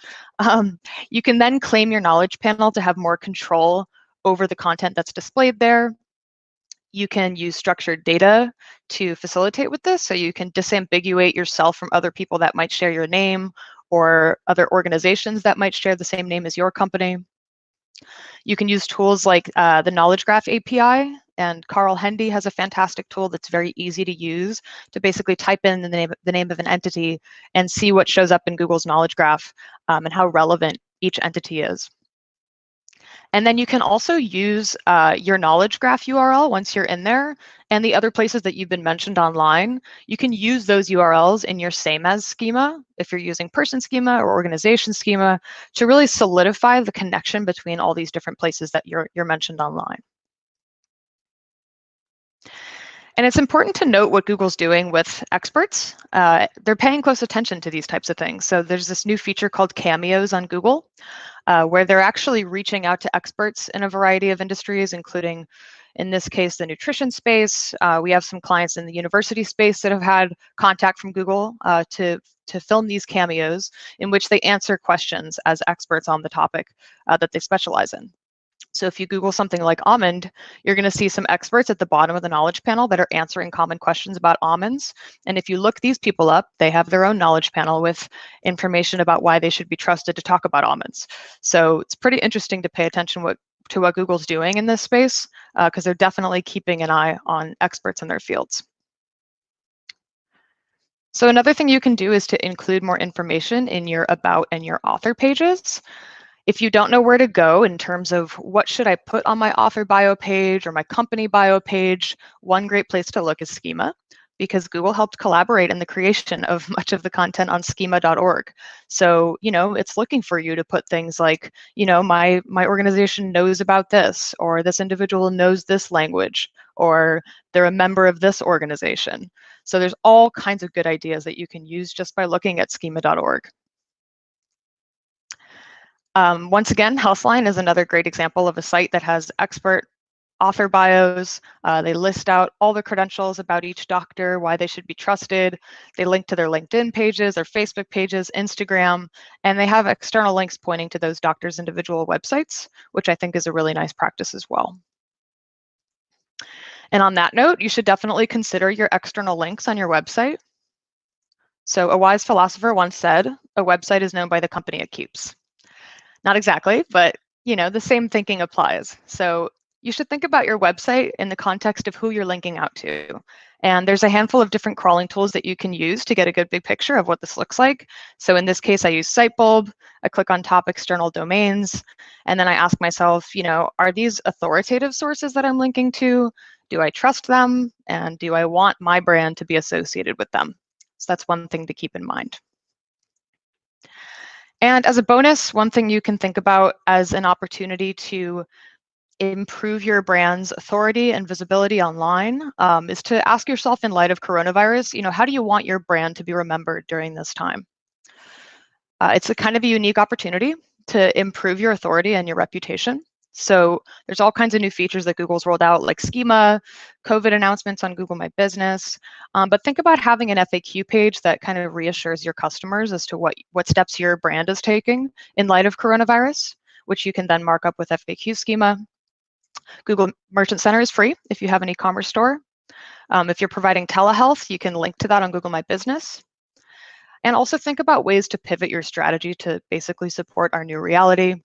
You can then claim your knowledge panel to have more control over the content that's displayed there. You can use structured data to facilitate with this, so you can disambiguate yourself from other people that might share your name or other organizations that might share the same name as your company. You can use tools like the Knowledge Graph API, and Carl Hendy has a fantastic tool that's very easy to use to basically type in the name of an entity and see what shows up in Google's Knowledge Graph and how relevant each entity is. And then you can also use your Knowledge Graph URL once you're in there, and the other places that you've been mentioned online. You can use those URLs in your same as schema, if you're using person schema or organization schema, to really solidify the connection between all these different places that you're mentioned online. And it's important to note what Google's doing with experts. They're paying close attention to these types of things. So there's this new feature called Cameos on Google, where they're actually reaching out to experts in a variety of industries, including, in this case, the nutrition space. We have some clients in the university space that have had contact from Google to film these cameos in which they answer questions as experts on the topic that they specialize in. So if you Google something like almond, you're going to see some experts at the bottom of the knowledge panel that are answering common questions about almonds. And if you look these people up, they have their own knowledge panel with information about why they should be trusted to talk about almonds. So it's pretty interesting to pay attention to what Google's doing in this space, because they're definitely keeping an eye on experts in their fields. So another thing you can do is to include more information in your about and your author pages. If you don't know where to go in terms of what should I put on my author bio page or my company bio page, one great place to look is Schema, because Google helped collaborate in the creation of much of the content on schema.org. So, it's looking for you to put things like, my organization knows about this, or this individual knows this language, or they're a member of this organization. So there's all kinds of good ideas that you can use just by looking at schema.org. Once again, Healthline is another great example of a site that has expert author bios. They list out all the credentials about each doctor, why they should be trusted. They link to their LinkedIn pages, their Facebook pages, Instagram, and they have external links pointing to those doctors' individual websites, which I think is a really nice practice as well. And on that note, you should definitely consider your external links on your website. So a wise philosopher once said, a website is known by the company it keeps. Not exactly, but the same thinking applies. So you should think about your website in the context of who you're linking out to. And there's a handful of different crawling tools that you can use to get a good big picture of what this looks like. So in this case, I use Sitebulb. I click on top external domains, and then I ask myself, are these authoritative sources that I'm linking to? Do I trust them? And do I want my brand to be associated with them? So that's one thing to keep in mind. And as a bonus, one thing you can think about as an opportunity to improve your brand's authority and visibility online is to ask yourself, in light of coronavirus, how do you want your brand to be remembered during this time? It's a kind of a unique opportunity to improve your authority and your reputation. So there's all kinds of new features that Google's rolled out, like schema, COVID announcements on Google My Business. But think about having an FAQ page that kind of reassures your customers as to what steps your brand is taking in light of coronavirus, which you can then mark up with FAQ schema. Google Merchant Center is free if you have an e-commerce store. If you're providing telehealth, you can link to that on Google My Business. And also think about ways to pivot your strategy to basically support our new reality.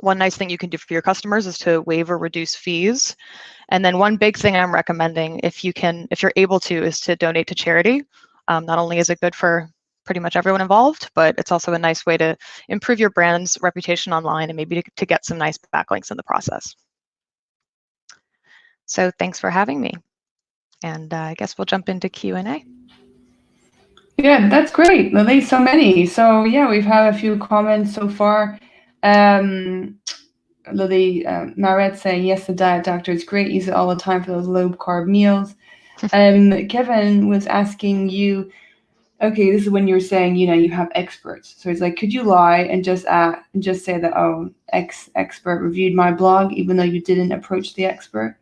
One nice thing you can do for your customers is to waive or reduce fees. And then one big thing I'm recommending, if you're able to, is to donate to charity. Not only is it good for pretty much everyone involved, but it's also a nice way to improve your brand's reputation online and maybe to get some nice backlinks in the process. So thanks for having me. And I guess we'll jump into Q&A. Yeah, that's great, Lily. So many. So yeah, we've had a few comments so far. Lily, Maret saying, yes, the diet doctor is great. Use it all the time for those low carb meals. Kevin was asking you, okay, this is when you were saying, you have experts. So it's like, could you lie and just say that, oh, expert reviewed my blog, even though you didn't approach the expert?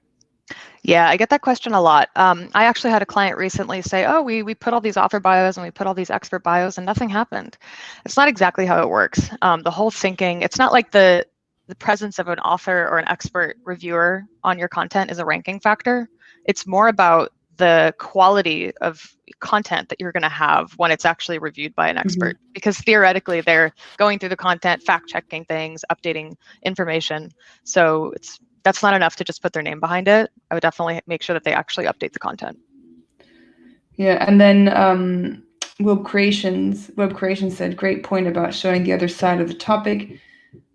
Yeah, I get that question a lot. I actually had a client recently say, oh, we put all these author bios and we put all these expert bios and nothing happened. It's not exactly how it works. The whole thinking, it's not like the presence of an author or an expert reviewer on your content is a ranking factor. It's more about the quality of content that you're going to have when it's actually reviewed by an expert. Because theoretically, they're going through the content, fact-checking things, updating information. So that's not enough to just put their name behind it. I would definitely make sure that they actually update the content. Yeah, and then Web Creations said, great point about showing the other side of the topic.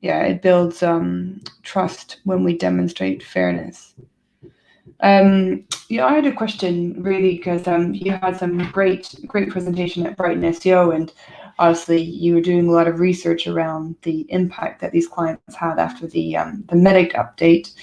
Yeah, it builds trust when we demonstrate fairness. Yeah, I had a question really because you had some great presentation at Brighton SEO, and obviously you were doing a lot of research around the impact that these clients had after the Medic update.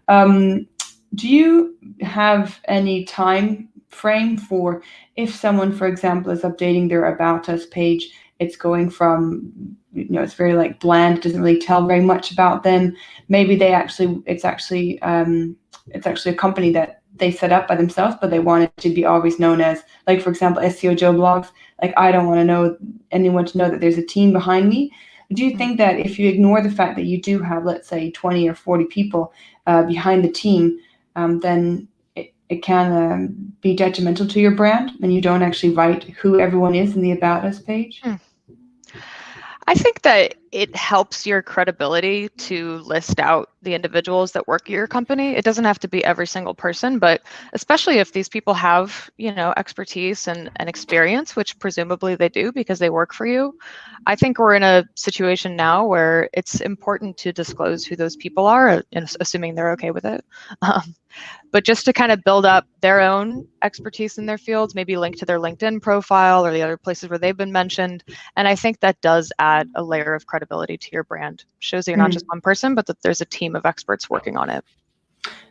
Do you have any time frame for if someone, for example, is updating their About Us page? It's going from, it's very like bland, doesn't really tell very much about them. Maybe it's actually a company that they set up by themselves, but they want it to be always known as, like, for example, SEO Joe blogs. Like, I don't want anyone to know that there's a team behind me. Do you think that if you ignore the fact that you do have, let's say, 20 or 40 people behind the team, then it can be detrimental to your brand and you don't actually write who everyone is in the About Us page? I think that it helps your credibility to list out the individuals that work at your company. It doesn't have to be every single person, but especially if these people have, expertise and experience, which presumably they do because they work for you. I think we're in a situation now where it's important to disclose who those people are, assuming they're okay with it. But just to kind of build up their own expertise in their fields, maybe link to their LinkedIn profile or the other places where they've been mentioned. And I think that does add a layer of credibility to your brand. Shows that you're not just one person, but that there's a team of experts working on it.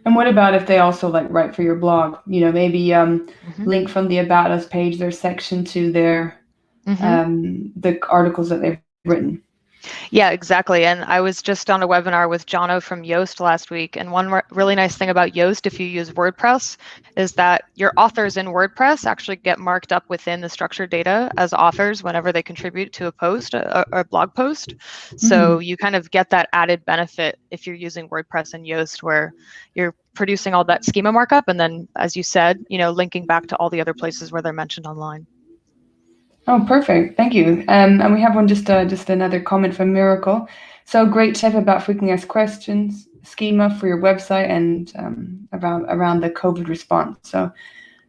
And what about if they also write for your blog? Maybe link from the About Us page, their section to their the articles that they've written. Yeah, exactly. And I was just on a webinar with Jono from Yoast last week. And one really nice thing about Yoast, if you use WordPress, is that your authors in WordPress actually get marked up within the structured data as authors whenever they contribute to a post, a blog post. So you kind of get that added benefit if you're using WordPress and Yoast, where you're producing all that schema markup. And then, as you said, linking back to all the other places where they're mentioned online. Oh, perfect. Thank you. And we have one, just another comment from Miracle. So great tip about frequently asked questions, schema for your website, and around the COVID response. So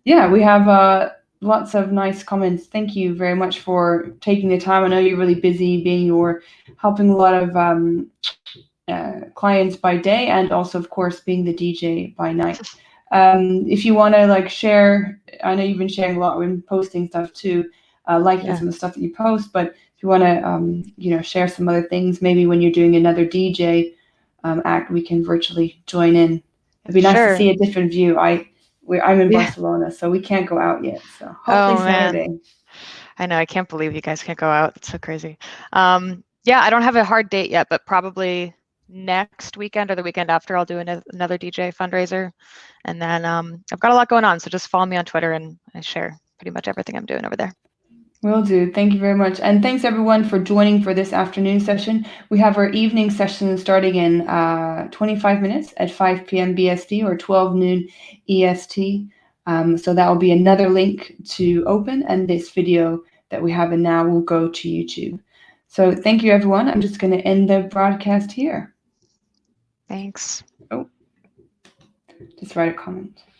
yeah, we have lots of nice comments. Thank you very much for taking the time. I know you're really busy you're helping a lot of clients by day, and also, of course, being the DJ by night. If you want to share, I know you've been sharing a lot, we've been posting stuff too. Liking some of the stuff that you post, but if you want to, share some other things, maybe when you're doing another DJ act, we can virtually join in. It'd be nice to see a different view. I'm in Barcelona, so we can't go out yet. So hopefully Saturday. Man. I know, I can't believe you guys can't go out. It's so crazy. Yeah, I don't have a hard date yet, but probably next weekend or the weekend after, I'll do another DJ fundraiser. And then I've got a lot going on, so just follow me on Twitter and I share pretty much everything I'm doing over there. Will do. Thank you very much. And thanks everyone for joining for this afternoon session. We have our evening session starting in 25 minutes at 5 p.m. BST or 12 noon EST. So that will be another link to open, and this video that we have in now will go to YouTube. So thank you everyone. I'm just going to end the broadcast here. Thanks. Oh, just write a comment.